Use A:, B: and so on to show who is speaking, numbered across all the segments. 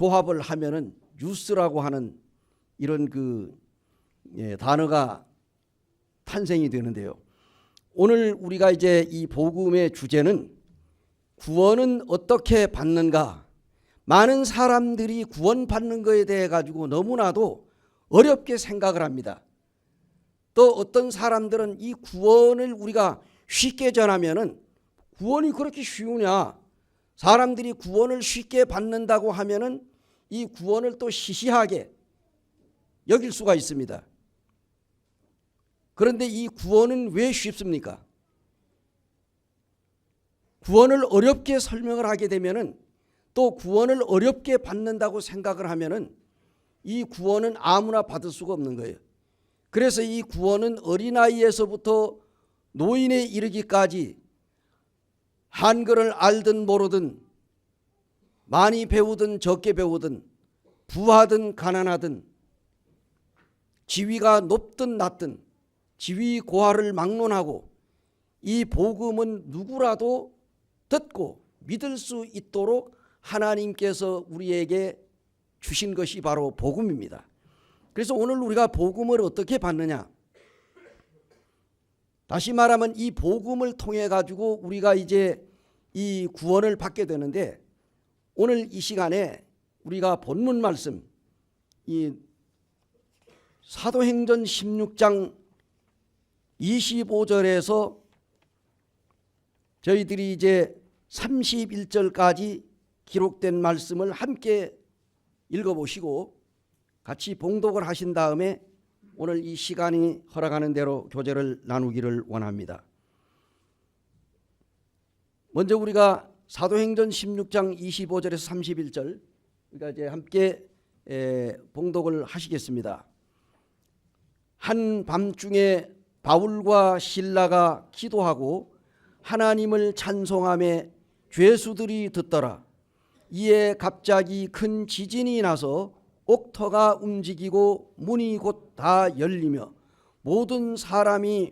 A: 조합을 하면은 뉴스라고 하는 이런 단어가 탄생이 되는데요. 오늘 우리가 이제 이 복음의 주제는 구원은 어떻게 받는가? 많은 사람들이 구원받는 것에 대해 가지고 너무나도 어렵게 생각을 합니다. 또 어떤 사람들은 이 구원을 우리가 쉽게 전하면은 구원이 그렇게 쉬우냐? 사람들이 구원을 쉽게 받는다고 하면은 이 구원을 또 시시하게 여길 수가 있습니다. 그런데 이 구원은 왜 쉽습니까? 구원을 어렵게 설명을 하게 되면은 또 구원을 어렵게 받는다고 생각을 하면은 이 구원은 아무나 받을 수가 없는 거예요. 그래서 이 구원은 어린아이에서부터 노인에 이르기까지 한글을 알든 모르든 많이 배우든 적게 배우든 부하든 가난하든 지위가 높든 낮든 지위 고하를 막론하고 이 복음은 누구라도 듣고 믿을 수 있도록 하나님께서 우리에게 주신 것이 바로 복음입니다. 그래서 오늘 우리가 복음을 어떻게 받느냐? 다시 말하면 이 복음을 통해 가지고 우리가 이제 이 구원을 받게 되는데, 오늘 이 시간에 우리가 본문 말씀 이 사도행전 16장 25절에서 저희들이 이제 31절까지 기록된 말씀을 함께 읽어보시고 같이 봉독을 하신 다음에 오늘 이 시간이 허락하는 대로 교제를 나누기를 원합니다. 먼저 우리가 사도행전 16장 25절에서 31절 우리가 이제 함께 봉독을 하시겠습니다. 한밤중에 바울과 실라가 기도하고 하나님을 찬송하며 죄수들이 듣더라. 이에 갑자기 큰 지진이 나서 옥터가 움직이고 문이 곧 다 열리며 모든 사람이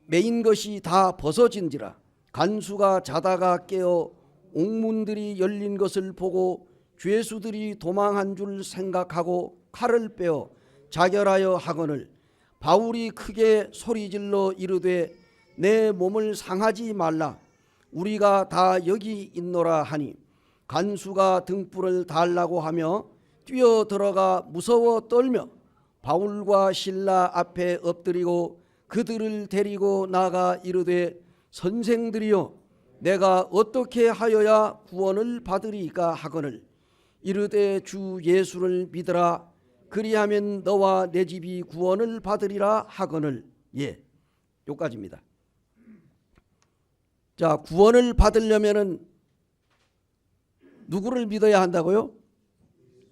A: 매인 것이 다 벗어진지라. 간수가 자다가 깨어 옥문들이 열린 것을 보고 죄수들이 도망한 줄 생각하고 칼을 빼어 자결하여 하거늘 바울이 크게 소리질러 이르되 내 몸을 상하지 말라. 우리가 다 여기 있노라 하니 간수가 등불을 달라고 하며 뛰어 들어가 무서워 떨며 바울과 실라 앞에 엎드리고 그들을 데리고 나가 이르되 선생들이여 내가 어떻게 하여야 구원을 받으리까 하거늘 이르되 주 예수를 믿으라. 그리하면 너와 내 집이 구원을 받으리라 하거늘. 여기까지입니다. 자, 구원을 받으려면은 누구를 믿어야 한다고요?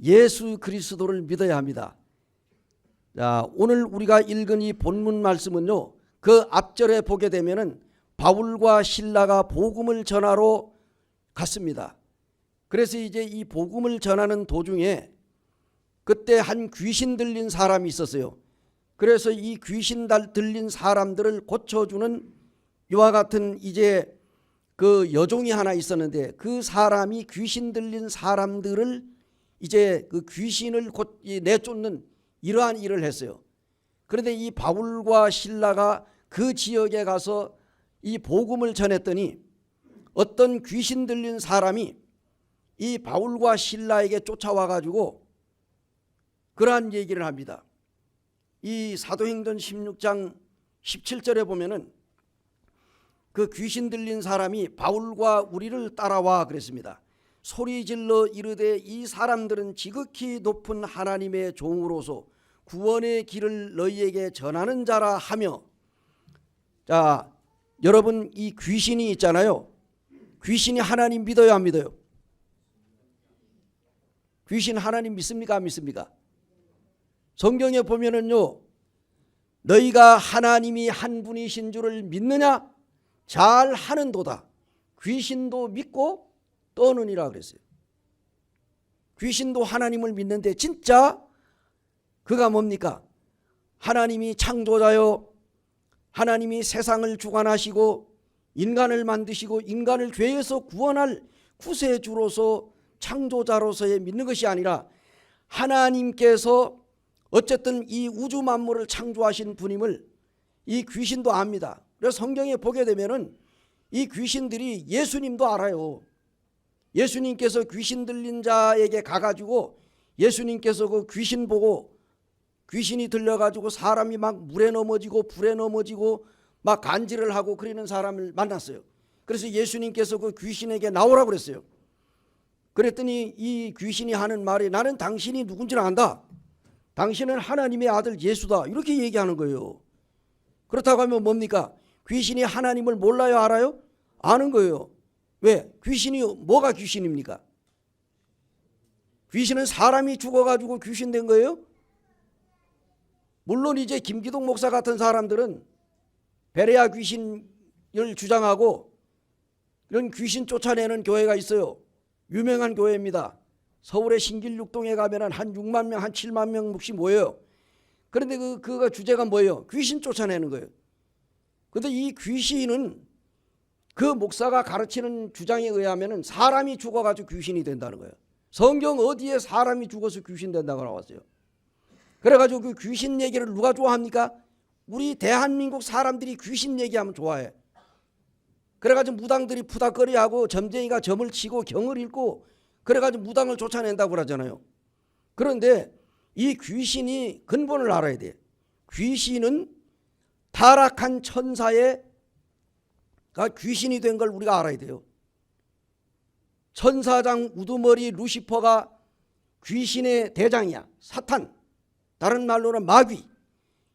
A: 예수 그리스도를 믿어야 합니다. 자, 오늘 우리가 읽은 이 본문 말씀은요, 그 앞절에 보게 되면은 바울과 실라가 복음을 전하러 갔습니다. 그래서 이제 이 복음을 전하는 도중에 그때 한 귀신 들린 사람이 있었어요. 그래서 이 귀신 들린 사람들을 고쳐주는 이와 같은 이제 그 여종이 하나 있었는데 그 사람이 귀신 들린 사람들을 이제 그 귀신을 내쫓는 이러한 일을 했어요. 그런데 이 바울과 실라가 그 지역에 가서 이 복음을 전했더니 어떤 귀신 들린 사람이 이 바울과 실라에게 쫓아와 가지고 그러한 얘기를 합니다. 이 사도행전 16장 17절에 보면은 그 귀신 들린 사람이 바울과 우리를 따라와 그랬습니다. 소리질러 이르되 이 사람들은 지극히 높은 하나님의 종으로서 구원의 길을 너희에게 전하는 자라 하며, 자, 여러분 이 귀신이 있잖아요. 귀신이 하나님 믿어요, 안 믿어요? 귀신 하나님 믿습니까, 안 믿습니까? 성경에 보면은요, 너희가 하나님이 한 분이신 줄을 믿느냐? 잘 하는도다. 귀신도 믿고 떠느니라 그랬어요. 귀신도 하나님을 믿는데 진짜 그가 뭡니까? 하나님이 창조자요, 하나님이 세상을 주관하시고 인간을 만드시고 인간을 죄에서 구원할 구세주로서 창조자로서의 믿는 것이 아니라 하나님께서 어쨌든 이 우주 만물을 창조하신 분임을 이 귀신도 압니다. 그래서 성경에 보게 되면은 이 귀신들이 예수님도 알아요. 예수님께서 귀신 들린 자에게 가가지고 예수님께서 그 귀신 보고 귀신이 들려가지고 사람이 막 물에 넘어지고 불에 넘어지고 막 간질을 하고 그러는 사람을 만났어요. 그래서 예수님께서 그 귀신에게 나오라고 그랬어요. 그랬더니 이 귀신이 하는 말이 나는 당신이 누군지를 안다. 당신은 하나님의 아들 예수다. 이렇게 얘기하는 거예요. 그렇다고 하면 뭡니까? 귀신이 하나님을 몰라요? 알아요? 아는 거예요. 왜? 귀신이 뭐가 귀신입니까? 귀신은 사람이 죽어가지고 귀신 된 거예요? 물론 이제 김기동 목사 같은 사람들은 베레아 귀신을 주장하고 이런 귀신 쫓아내는 교회가 있어요. 유명한 교회입니다. 서울의 신길육동에 가면 한 6만 명, 한 7만 명씩 모여요. 그런데 그가 주제가 뭐예요? 귀신 쫓아내는 거예요. 그런데 이 귀신은 그 목사가 가르치는 주장에 의하면 사람이 죽어가지고 귀신이 된다는 거예요. 성경 어디에 사람이 죽어서 귀신 된다고 나왔어요? 그래가지고 그 귀신 얘기를 누가 좋아합니까? 우리 대한민국 사람들이 귀신 얘기하면 좋아해. 그래가지고 무당들이 푸닥거리하고 점쟁이가 점을 치고 경을 읽고 그래가지고 무당을 쫓아낸다고 그러잖아요. 그런데 이 귀신이 근본을 알아야 돼. 귀신은 타락한 천사가 귀신이 된 걸 우리가 알아야 돼요. 천사장 우두머리 루시퍼가 귀신의 대장이야. 사탄. 다른 말로는 마귀.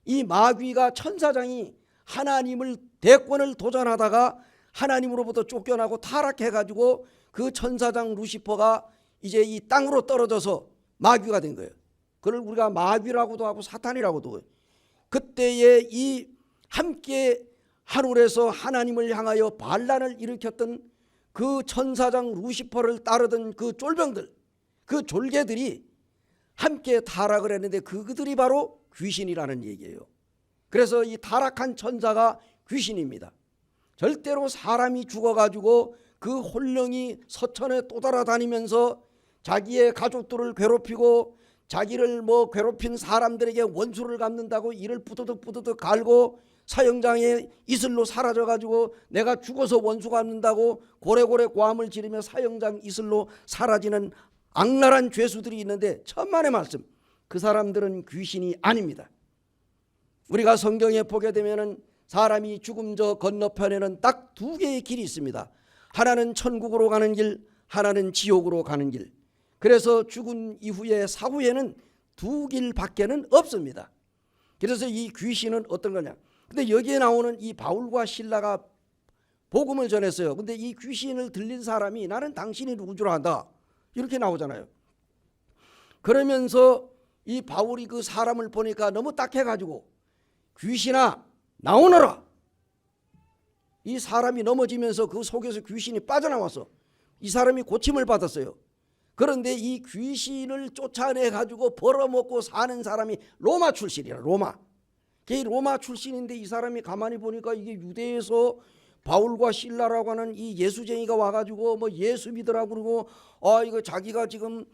A: 이 마귀가 천사장이 하나님을 대권을 도전하다가 하나님으로부터 쫓겨나고 타락해가지고 그 천사장 루시퍼가 이제 이 땅으로 떨어져서 마귀가 된 거예요. 그걸 우리가 마귀라고도 하고 사탄이라고도 해요. 그때에 이 함께 하늘에서 하나님을 향하여 반란을 일으켰던 그 천사장 루시퍼를 따르던 그 쫄병들, 그 졸개들이 함께 타락을 했는데 그들이 바로 귀신이라는 얘기예요. 그래서 이 타락한 천사가 귀신입니다. 절대로 사람이 죽어가지고 그 혼령이 서천에 떠돌아다니면서 자기의 가족들을 괴롭히고 자기를 괴롭힌 사람들에게 원수를 갚는다고 이를 부드득 갈고 사형장에 이슬로 사라져가지고 내가 죽어서 원수 갚는다고 고래고래 고함을 지르며 사형장 이슬로 사라지는 악랄한 죄수들이 있는데 천만의 말씀, 그 사람들은 귀신이 아닙니다. 우리가 성경에 보게 되면은 사람이 죽음 저 건너편에는 딱 두 개의 길이 있습니다. 하나는 천국으로 가는 길, 하나는 지옥으로 가는 길. 그래서 죽은 이후에 사후에는 두 길밖에는 없습니다. 그래서 이 귀신은 어떤 거냐? 근데 여기에 나오는 이 바울과 실라가 복음을 전했어요. 근데 이 귀신을 들린 사람이 나는 당신이 누군 줄 안다. 이렇게 나오잖아요. 그러면서 이 바울이 그 사람을 보니까 너무 딱해가지고 귀신아 나오너라. 이 사람이 넘어지면서 그 속에서 귀신이 빠져나왔어. 이 사람이 고침을 받았어요. 그런데 이 귀신을 쫓아내가지고 벌어먹고 사는 사람이 로마 출신이라. 로마 출신인데 이 사람이 가만히 보니까 이게 유대에서 바울과 실라라고 하는 이 예수쟁이가 와가지고 예수 믿으라고 그러고 이거 자기가 지금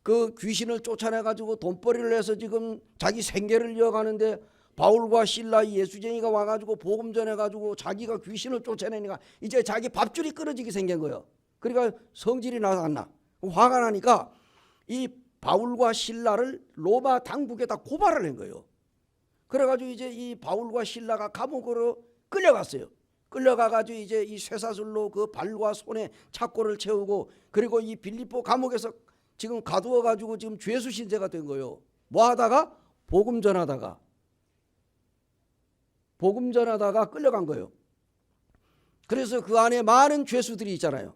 A: 그 귀신을 쫓아내가지고 돈벌이를 해서 지금 자기 생계를 이어가는데 바울과 실라 이 예수쟁이가 와가지고 복음 전해가지고 자기가 귀신을 쫓아내니까 이제 자기 밥줄이 끊어지게 생긴 거예요. 그러니까 성질이 나서 안 나. 화가 나니까 이 바울과 실라를 로마 당국에다 고발을 한 거예요. 그래가지고 이제 이 바울과 실라가 감옥으로 끌려갔어요. 끌려가가지고 이제 이 쇠사슬로 그 발과 손에 착고를 채우고 그리고 이 빌립보 감옥에서 지금 가두어가지고 지금 죄수 신세가 된 거예요. 뭐 하다가? 복음 전하다가 끌려간 거예요. 그래서 그 안에 많은 죄수들이 있잖아요.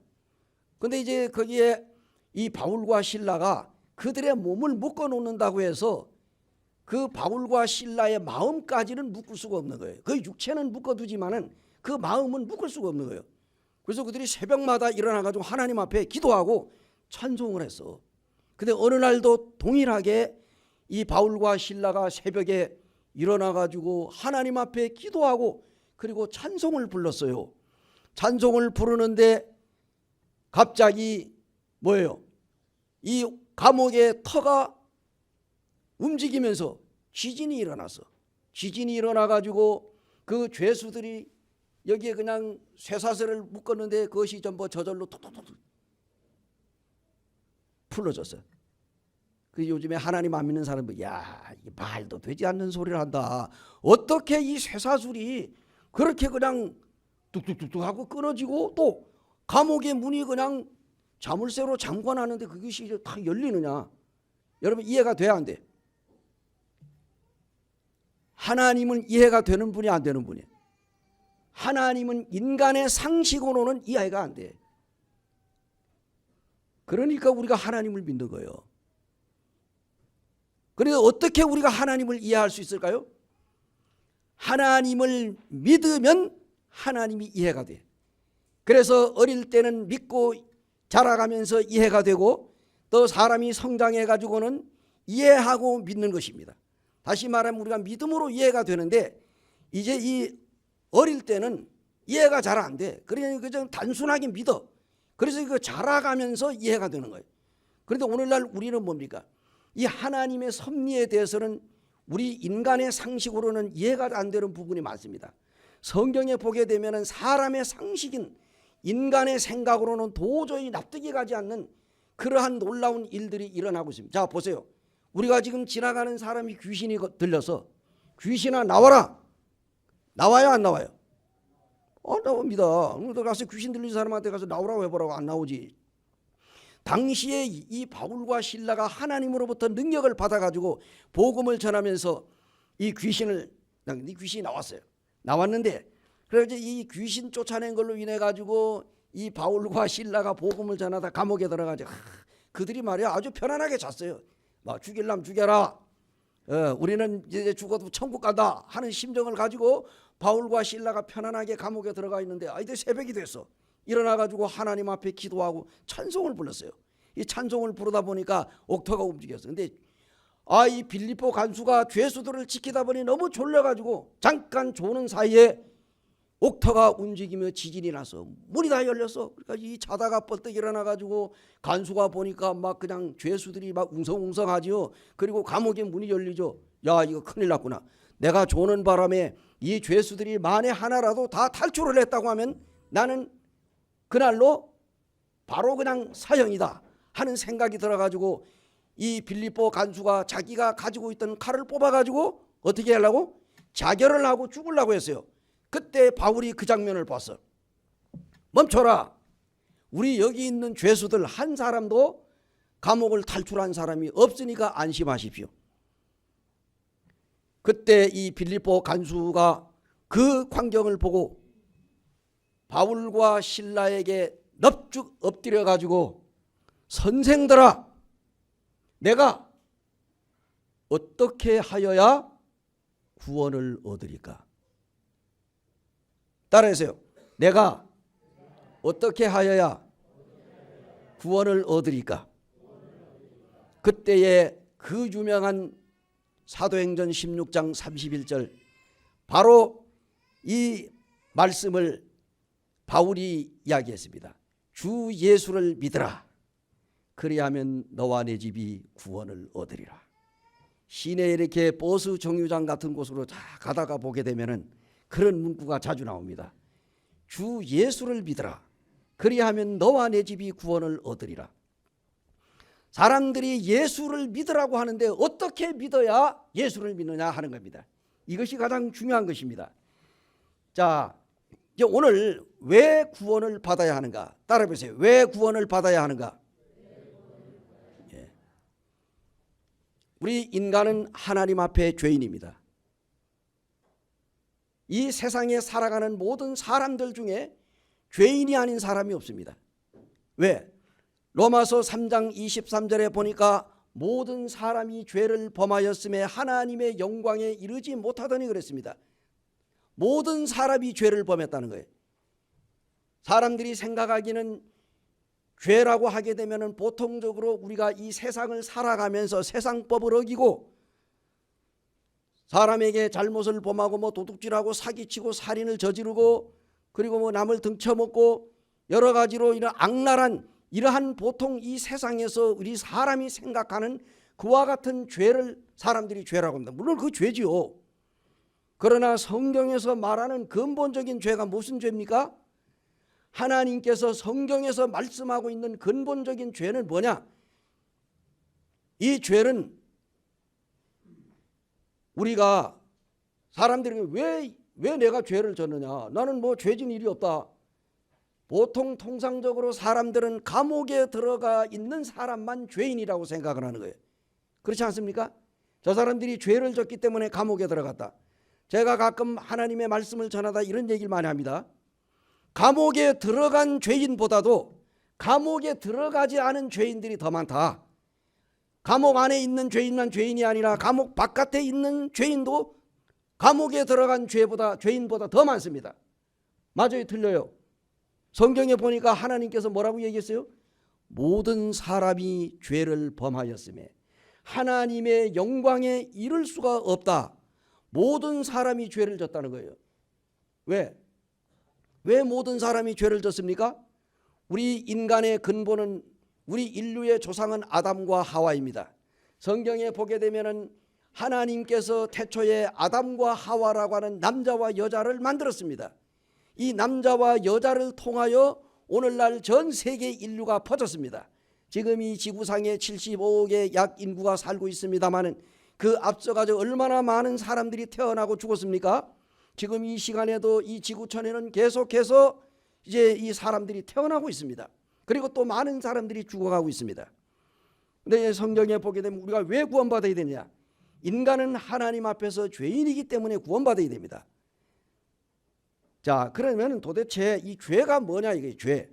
A: 근데 이제 거기에 이 바울과 실라가 그들의 몸을 묶어 놓는다고 해서 그 바울과 실라의 마음까지는 묶을 수가 없는 거예요. 그 육체는 묶어두지만은 그 마음은 묶을 수가 없는 거예요. 그래서 그들이 새벽마다 일어나가지고 하나님 앞에 기도하고 찬송을 했어. 근데 어느 날도 동일하게 이 바울과 실라가 새벽에 일어나가지고 하나님 앞에 기도하고 그리고 찬송을 불렀어요. 찬송을 부르는데 갑자기 뭐예요? 이 감옥의 터가 움직이면서 지진이 일어났어. 지진이 일어나가지고 그 죄수들이 여기에 그냥 쇠사슬을 묶었는데 그것이 전부 저절로 톡톡톡 풀어졌어요. 그 요즘에 하나님 안 믿는 사람들, 야, 이게 말도 되지 않는 소리를 한다. 어떻게 이 쇠사슬이 그렇게 그냥 뚝뚝뚝뚝 하고 끊어지고 또 감옥의 문이 그냥 자물쇠로 잠궈놨는데 그것이 다 열리느냐? 여러분 이해가 돼야 안 돼? 하나님은 이해가 되는 분이 안 되는 분이에요. 하나님은 인간의 상식으로는 이해가 안 돼. 그러니까 우리가 하나님을 믿는 거예요. 그래서 어떻게 우리가 하나님을 이해할 수 있을까요? 하나님을 믿으면 하나님이 이해가 돼. 그래서 어릴 때는 믿고 자라가면서 이해가 되고 또 사람이 성장해 가지고는 이해하고 믿는 것입니다. 다시 말하면 우리가 믿음으로 이해가 되는데 이제 이 어릴 때는 이해가 잘 안 돼. 그러니까 그냥 단순하게 믿어. 그래서 이거 자라가면서 이해가 되는 거예요. 그런데 오늘날 우리는 뭡니까? 이 하나님의 섭리에 대해서는 우리 인간의 상식으로는 이해가 안 되는 부분이 많습니다. 성경에 보게 되면 사람의 상식인 인간의 생각으로는 도저히 납득이 가지 않는 그러한 놀라운 일들이 일어나고 있습니다. 자 보세요. 우리가 지금 지나가는 사람이 귀신이 들려서 귀신아 나와라. 나와요 안 나와요? 나옵니다. 가서 귀신 들린 사람한테 가서 나오라고 해보라고 안 나오지. 당시에 이 바울과 실라가 하나님으로부터 능력을 받아가지고 복음을 전하면서 이 귀신이 나왔어요. 나왔는데 그래서 이 귀신 쫓아낸 걸로 인해 가지고 이 바울과 실라가 복음을 전하다 감옥에 들어가지고 그들이 말이야 아주 편안하게 잤어요. 막 죽일라면 죽여라. 우리는 이제 죽어도 천국 간다 하는 심정을 가지고 바울과 실라가 편안하게 감옥에 들어가 있는데 이제 새벽이 됐어. 일어나가지고 하나님 앞에 기도하고 찬송을 불렀어요. 이 찬송을 부르다 보니까 옥터가 움직였어. 근데 이 빌립보 간수가 죄수들을 지키다 보니 너무 졸려가지고 잠깐 조는 사이에 옥터가 움직이며 지진이 나서 문이 다 열렸어. 그러니까 이 자다가 뻘떡 일어나가지고 간수가 보니까 막 그냥 죄수들이 막 웅성웅성하지요. 그리고 감옥의 문이 열리죠. 야 이거 큰일 났구나. 내가 조는 바람에 이 죄수들이 만에 하나라도 다 탈출을 했다고 하면 나는 그날로 바로 그냥 사형이다 하는 생각이 들어가지고 이 빌립보 간수가 자기가 가지고 있던 칼을 뽑아가지고 어떻게 하려고? 자결을 하고 죽으려고 했어요. 그때 바울이 그 장면을 봤어. 멈춰라. 우리 여기 있는 죄수들 한 사람도 감옥을 탈출한 사람이 없으니까 안심하십시오. 그때 이 빌립보 간수가 그 광경을 보고 바울과 실라에게 넙죽 엎드려 가지고 선생들아 내가 어떻게 하여야 구원을 얻으리까? 따라하세요. 내가 어떻게 하여야 구원을 얻으리까? 그때의 그 유명한 사도행전 16장 31절 바로 이 말씀을 바울이 이야기했습니다. 주 예수를 믿으라. 그리하면 너와 내 집이 구원을 얻으리라. 시내에 이렇게 버스 정류장 같은 곳으로 가다가 보게 되면은 그런 문구가 자주 나옵니다. 주 예수를 믿으라. 그리하면 너와 내 집이 구원을 얻으리라. 사람들이 예수를 믿으라고 하는데 어떻게 믿어야 예수를 믿느냐 하는 겁니다. 이것이 가장 중요한 것입니다. 자, 이제 오늘 왜 구원을 받아야 하는가? 따라해보세요. 왜 구원을 받아야 하는가? 예. 우리 인간은 하나님 앞에 죄인입니다. 이 세상에 살아가는 모든 사람들 중에 죄인이 아닌 사람이 없습니다. 왜? 로마서 3장 23절에 보니까 모든 사람이 죄를 범하였음에 하나님의 영광에 이르지 못하더니 그랬습니다. 모든 사람이 죄를 범했다는 거예요. 사람들이 생각하기는 죄라고 하게 되면 보통적으로 우리가 이 세상을 살아가면서 세상법을 어기고 사람에게 잘못을 범하고 도둑질하고 사기치고 살인을 저지르고 그리고 남을 등쳐먹고 여러 가지로 이런 악랄한 이러한 보통 이 세상에서 우리 사람이 생각하는 그와 같은 죄를 사람들이 죄라고 합니다. 물론 그 죄지요. 그러나 성경에서 말하는 근본적인 죄가 무슨 죄입니까? 하나님께서 성경에서 말씀하고 있는 근본적인 죄는 뭐냐? 이 죄는 우리가 사람들이 왜 내가 죄를 졌느냐? 나는 뭐 죄진 일이 없다. 보통 통상적으로 사람들은 감옥에 들어가 있는 사람만 죄인이라고 생각을 하는 거예요. 그렇지 않습니까? 저 사람들이 죄를 졌기 때문에 감옥에 들어갔다. 제가 가끔 하나님의 말씀을 전하다 이런 얘기를 많이 합니다. 감옥에 들어간 죄인보다도 감옥에 들어가지 않은 죄인들이 더 많다. 감옥 안에 있는 죄인만 죄인이 아니라 감옥 바깥에 있는 죄인도 감옥에 들어간 죄인보다 더 많습니다. 맞아요, 틀려요? 성경에 보니까 하나님께서 뭐라고 얘기했어요? 모든 사람이 죄를 범하였음에 하나님의 영광에 이를 수가 없다. 모든 사람이 죄를 졌다는 거예요. 왜 모든 사람이 죄를 졌습니까? 우리 인간의 근본은, 우리 인류의 조상은 아담과 하와입니다. 성경에 보게 되면은 하나님께서 태초에 아담과 하와라고 하는 남자와 여자를 만들었습니다. 이 남자와 여자를 통하여 오늘날 전 세계 인류가 퍼졌습니다. 지금 이 지구상에 75억의 약 인구가 살고 있습니다마는 그 앞서가지고 얼마나 많은 사람들이 태어나고 죽었습니까? 지금 이 시간에도 이 지구촌에는 계속해서 이제 이 사람들이 태어나고 있습니다. 그리고 또 많은 사람들이 죽어가고 있습니다. 근데 성경에 보게 되면 우리가 왜 구원받아야 되느냐? 인간은 하나님 앞에서 죄인이기 때문에 구원받아야 됩니다. 자, 그러면 도대체 이 죄가 뭐냐? 이게 죄.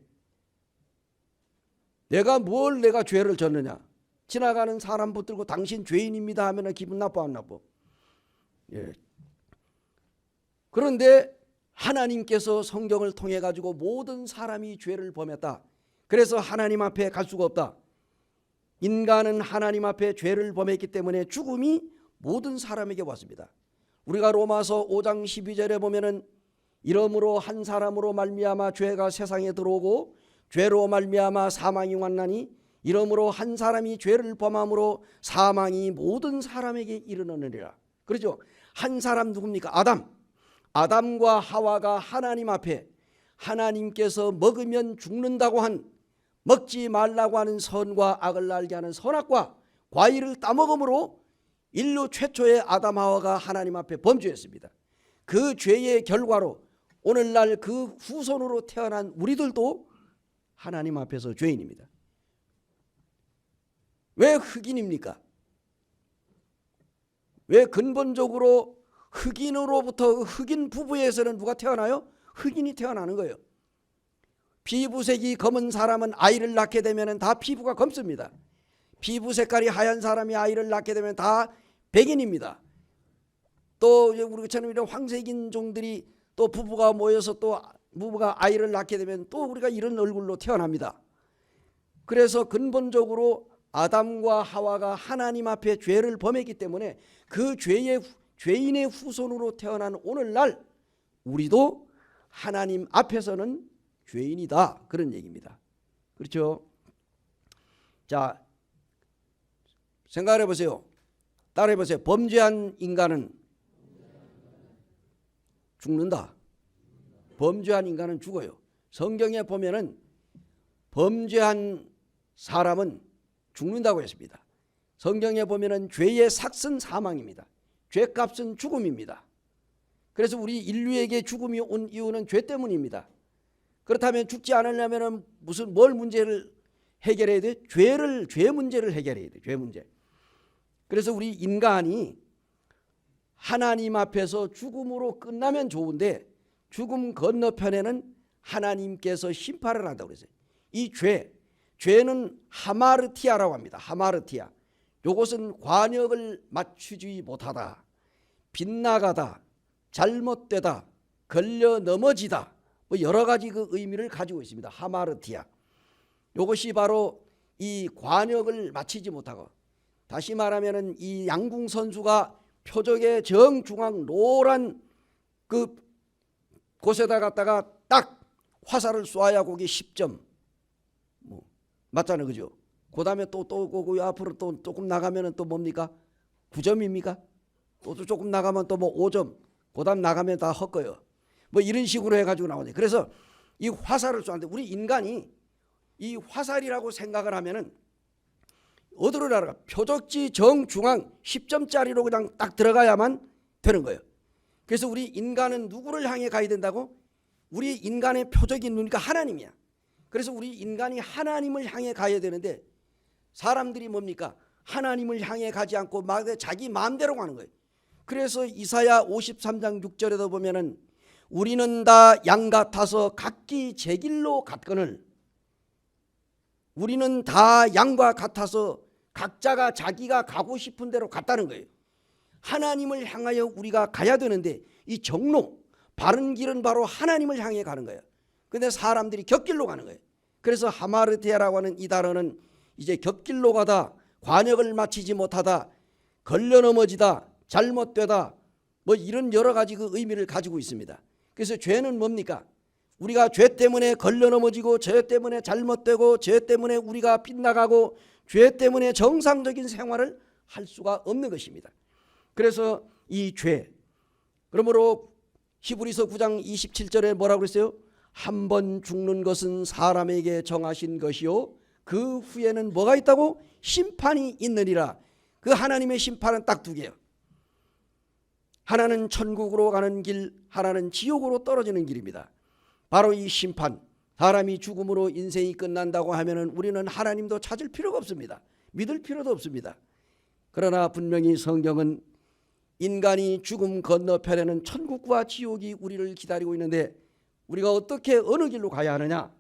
A: 내가 죄를 졌느냐? 지나가는 사람 붙들고 당신 죄인입니다 하면 기분 나빠 안 나빠? 예. 그런데 하나님께서 성경을 통해 가지고 모든 사람이 죄를 범했다. 그래서 하나님 앞에 갈 수가 없다. 인간은 하나님 앞에 죄를 범했기 때문에 죽음이 모든 사람에게 왔습니다. 우리가 로마서 5장 12절에 보면은 이러므로 한 사람으로 말미암아 죄가 세상에 들어오고 죄로 말미암아 사망이 왔나니 이러므로 한 사람이 죄를 범함으로 사망이 모든 사람에게 이르느니라. 그렇죠? 한 사람 누굽니까? 아담과 하와가 하나님 앞에 하나님께서 먹으면 죽는다고 한, 먹지 말라고 하는 선과 악을 알게 하는 선악과 과일을 따먹음으로 인류 최초의 아담 하와가 하나님 앞에 범죄했습니다. 그 죄의 결과로 오늘날 그 후손으로 태어난 우리들도 하나님 앞에서 죄인입니다. 왜 흑인입니까? 왜 근본적으로 흑인으로부터, 흑인 부부에서는 누가 태어나요? 흑인이 태어나는 거예요. 피부색이 검은 사람은 아이를 낳게 되면 다 피부가 검습니다. 피부 색깔이 하얀 사람이 아이를 낳게 되면 다 백인입니다. 또 우리처럼 이런 황색인종들이 또 부부가 모여서 또 부부가 아이를 낳게 되면 또 우리가 이런 얼굴로 태어납니다. 그래서 근본적으로 아담과 하와가 하나님 앞에 죄를 범했기 때문에 그 죄인의 후손으로 태어난 오늘날 우리도 하나님 앞에서는 죄인이다, 그런 얘기입니다. 그렇죠? 자, 생각해 보세요. 따라해 보세요. 범죄한 인간은 죽는다. 범죄한 인간은 죽어요. 성경에 보면은 범죄한 사람은 죽는다고 했습니다. 성경에 보면은 죄의 삭은 사망입니다. 죄값은 죽음입니다. 그래서 우리 인류에게 죽음이 온 이유는 죄 때문입니다. 그렇다면 죽지 않으려면 뭘 문제를 해결해야 돼? 죄 문제를 해결해야 돼. 죄 문제. 그래서 우리 인간이 하나님 앞에서 죽음으로 끝나면 좋은데 죽음 건너편에는 하나님께서 심판을 한다고 그랬어요. 이 죄는 하마르티아라고 합니다. 하마르티아. 이것은 관역을 맞추지 못하다, 빗나가다, 잘못되다, 걸려 넘어지다, 뭐 여러 가지 그 의미를 가지고 있습니다. 하마르티아. 이것이 바로 이 관역을 맞추지 못하고, 다시 말하면은 이 양궁 선수가 표적의 정중앙 노란 그 곳에다 갖다가 딱 화살을 쏘아야 거기 10점, 맞잖아요. 그죠? 그 다음에 또 오고 앞으로 또 조금 나가면 또 뭡니까? 9점입니까? 또 조금 나가면 또 뭐 5점. 그 다음 나가면 다 헛거요. 뭐 이런 식으로 해가지고 나오네. 그래서 이 화살을 쏘는데 우리 인간이 이 화살이라고 생각을 하면은 어디로 날아가? 표적지 정중앙 10점짜리로 그냥 딱 들어가야만 되는 거예요. 그래서 우리 인간은 누구를 향해 가야 된다고? 우리 인간의 표적이 누구니까 하나님이야. 그래서 우리 인간이 하나님을 향해 가야 되는데 사람들이 뭡니까? 하나님을 향해 가지 않고 막 자기 마음대로 가는 거예요. 그래서 이사야 53장 6절에도 보면은 우리는 다 양 같아서 각기 제 길로 갔거늘 우리는 다 양과 같아서 각자가 자기가 가고 싶은 대로 갔다는 거예요. 하나님을 향하여 우리가 가야 되는데 이 정로 바른 길은 바로 하나님을 향해 가는 거예요. 근데 사람들이 곁길로 가는 거예요. 그래서 하마르티아라고 하는 이 단어는 이제 곁길로 가다, 관역을 마치지 못하다, 걸려 넘어지다, 잘못되다, 뭐 이런 여러 가지 그 의미를 가지고 있습니다. 그래서 죄는 뭡니까? 우리가 죄 때문에 걸려 넘어지고 죄 때문에 잘못되고 죄 때문에 우리가 빗나가고 죄 때문에 정상적인 생활을 할 수가 없는 것입니다. 그래서 이 죄, 그러므로 히브리서 9장 27절에 뭐라고 그랬어요? 한 번 죽는 것은 사람에게 정하신 것이요 그 후에는 뭐가 있다고? 심판이 있느니라. 그 하나님의 심판은 딱 두 개예요. 하나는 천국으로 가는 길, 하나는 지옥으로 떨어지는 길입니다. 바로 이 심판, 사람이 죽음으로 인생이 끝난다고 하면은 우리는 하나님도 찾을 필요가 없습니다. 믿을 필요도 없습니다. 그러나 분명히 성경은 인간이 죽음 건너편에는 천국과 지옥이 우리를 기다리고 있는데 우리가 어떻게 어느 길로 가야 하느냐?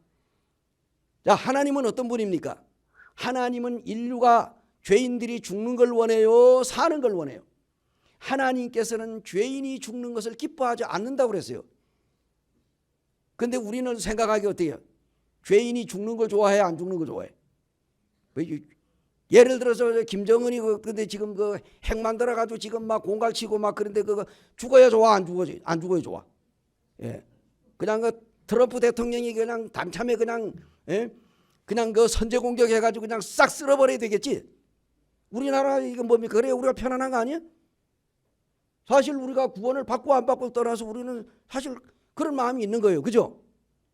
A: 자, 하나님은 어떤 분입니까? 하나님은 인류가 죄인들이 죽는 걸 원해요? 사는 걸 원해요? 하나님께서는 죄인이 죽는 것을 기뻐하지 않는다고 그랬어요. 근데 우리는 생각하기 어때요? 죄인이 죽는 걸 좋아해? 안 죽는 걸 좋아해? 예를 들어서 김정은이 근데 지금 그 핵 만들어가지고 지금 막 공갈치고 막 그런데 그거 죽어야 좋아? 안 죽어야 좋아? 예. 그냥 그 트럼프 대통령이 그냥 당참에 그냥 그냥 그 선제 공격해가지고 그냥 싹 쓸어버려야 되겠지. 우리나라 이건 뭡니까? 그래 우리가 편안한 거 아니야? 사실 우리가 구원을 받고 안 받고 떠나서 우리는 사실 그런 마음이 있는 거예요. 그죠?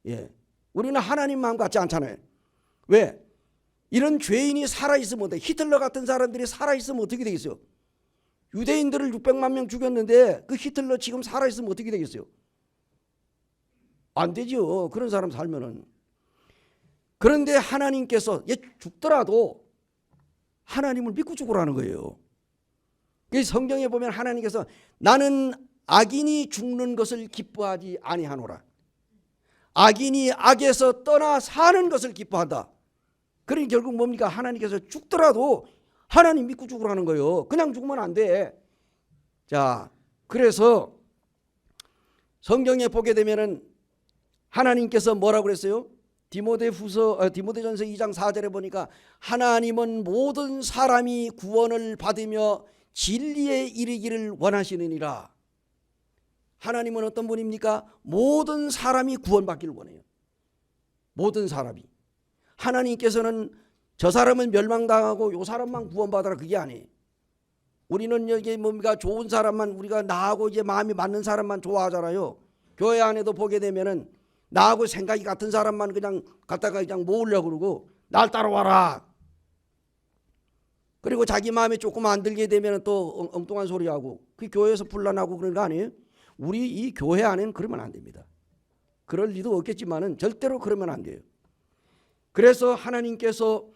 A: 예. 우리는 하나님 마음 같지 않잖아요. 왜? 이런 죄인이 살아있으면 어때? 히틀러 같은 사람들이 살아있으면 어떻게 되겠어요? 유대인들을 600만 명 죽였는데 그 히틀러 지금 살아있으면 어떻게 되겠어요? 안 되죠. 그런 사람 살면은. 그런데 하나님께서 얘 죽더라도 하나님을 믿고 죽으라는 거예요. 성경에 보면 하나님께서 나는 악인이 죽는 것을 기뻐하지 아니하노라. 악인이 악에서 떠나 사는 것을 기뻐한다. 그러니 결국 뭡니까? 하나님께서 죽더라도 하나님 믿고 죽으라는 거예요. 그냥 죽으면 안 돼. 자, 그래서 성경에 보게 되면은 하나님께서 뭐라고 그랬어요? 디모데전서 2장 4절에 보니까 하나님은 모든 사람이 구원을 받으며 진리에 이르기를 원하시느니라. 하나님은 어떤 분입니까? 모든 사람이 구원받기를 원해요. 모든 사람이. 하나님께서는 저 사람은 멸망당하고 요 사람만 구원받아라 그게 아니에요. 우리는 여기 뭡니까? 좋은 사람만 우리가 나하고 이제 마음이 맞는 사람만 좋아하잖아요. 교회 안에도 보게 되면은 나하고 생각이 같은 사람만 그냥 갖다가 그냥 모으려고 그러고 날 따라와라. 그리고 자기 마음에 조금 안 들게 되면 또 엉뚱한 소리 하고 그 교회에서 분란하고 그런 거 아니에요? 우리 이 교회 안에는 그러면 안 됩니다. 그럴 리도 없겠지만은 절대로 그러면 안 돼요. 그래서 하나님께서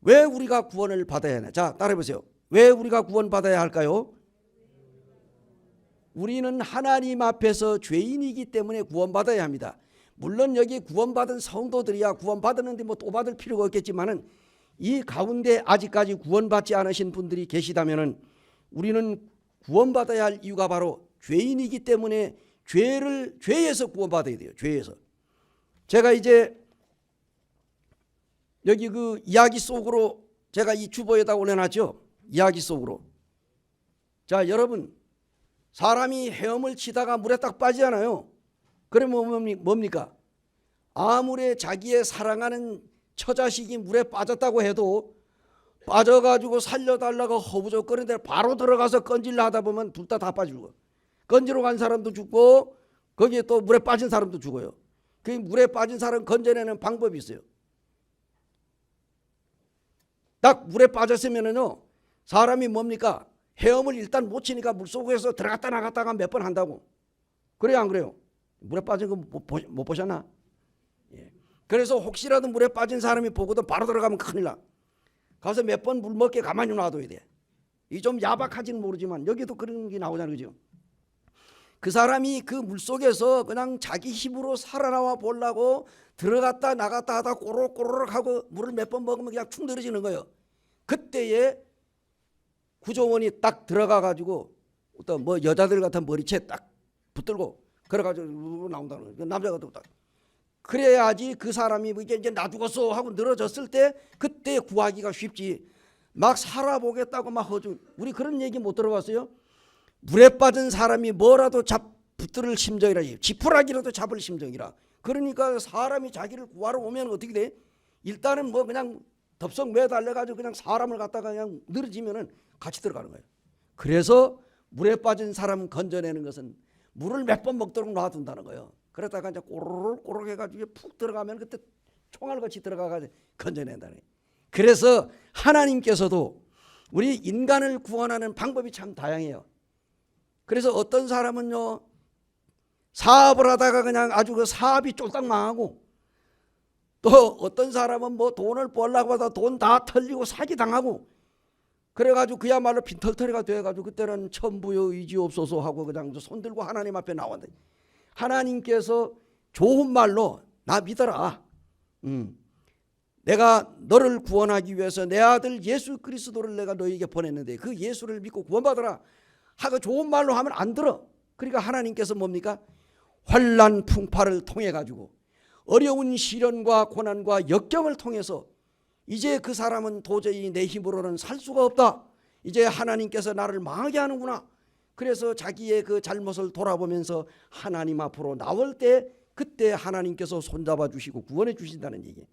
A: 왜 우리가 구원을 받아야 하나? 자, 따라해보세요. 왜 우리가 구원받아야 할까요? 우리는 하나님 앞에서 죄인이기 때문에 구원받아야 합니다. 물론 여기 구원받은 성도들이야 구원받았는데 뭐 또 받을 필요가 없겠지만은 이 가운데 아직까지 구원받지 않으신 분들이 계시다면은 우리는 구원받아야 할 이유가 바로 죄인이기 때문에 죄에서 구원받아야 돼요. 죄에서. 제가 이제 여기 그 이야기 속으로 제가 이 주보에다 올려놨죠. 이야기 속으로. 자, 여러분 사람이 헤엄을 치다가 물에 딱 빠지잖아요. 그러면 뭡니까? 아무리 자기의 사랑하는 처자식이 물에 빠졌다고 해도 빠져가지고 살려달라고 허부적거리는데 바로 들어가서 건질라 하다 보면 둘 다 빠지고, 건지러 간 사람도 죽고 거기에 또 물에 빠진 사람도 죽어요. 그 물에 빠진 사람 건져내는 방법이 있어요. 딱 물에 빠졌으면은요, 사람이 뭡니까? 헤엄을 일단 못 치니까 물속에서 들어갔다 나갔다가 몇 번 한다고. 그래요, 안 그래요? 물에 빠진 거 못 보셨나? 예. 그래서 혹시라도 물에 빠진 사람이 보고도 바로 들어가면 큰일 나. 가서 몇 번 물 먹게 가만히 놔둬야 돼. 이 좀 야박하지는 모르지만 여기도 그런 게 나오잖아요, 그죠? 그 사람이 그 물속에서 그냥 자기 힘으로 살아나와 보려고 들어갔다 나갔다 하다 꼬르륵꼬르륵 하고 물을 몇 번 먹으면 그냥 축 늘어지는 거예요. 그때에 구조원이 딱 들어가 가지고 어떤 뭐 여자들 같은 머리채 딱 붙들고 그래가지고 나온다는 거예요. 남자가 또 딱. 그래야지 그 사람이 이제 나 죽었어 하고 늘어졌을 때 그때 구하기가 쉽지. 막 살아보겠다고 막 허주. 우리 그런 얘기 못 들어봤어요? 물에 빠진 사람이 뭐라도 붙들 심정이라, 지푸라기라도 잡을 심정이라. 그러니까 사람이 자기를 구하러 오면 어떻게 돼? 일단은 뭐 그냥 덥석 매달려가지고 그냥 사람을 갖다가 그냥 늘어지면은 같이 들어가는 거예요. 그래서 물에 빠진 사람 건져내는 것은 물을 몇 번 먹도록 놔둔다는 거예요. 그러다가 이제 꼬르륵 해가지고 푹 들어가면 그때 총알같이 들어가가지고 건져낸다는 거예요. 그래서 하나님께서도 우리 인간을 구원하는 방법이 참 다양해요. 그래서 어떤 사람은요, 사업을 하다가 그냥 아주 그 사업이 쫄딱 망하고, 또 어떤 사람은 뭐 돈을 벌려고 하다 돈 다 털리고 사기당하고, 그래가지고 그야말로 빈털터리가 돼가지고 그때는 천부여 의지옵소서 하고 그냥 손들고 하나님 앞에 나온다. 하나님께서 좋은 말로 나 믿어라. 내가 너를 구원하기 위해서 내 아들 예수 그리스도를 내가 너에게 보냈는데 그 예수를 믿고 구원받으라 하고 좋은 말로 하면 안 들어. 그러니까 하나님께서 뭡니까? 환난 풍파를 통해 가지고 어려운 시련과 고난과 역경을 통해서 이제 그 사람은 도저히 내 힘으로는 살 수가 없다. 이제 하나님께서 나를 망하게 하는구나. 그래서 자기의 그 잘못을 돌아보면서 하나님 앞으로 나올 때 그때 하나님께서 손잡아 주시고 구원해 주신다는 얘기예요.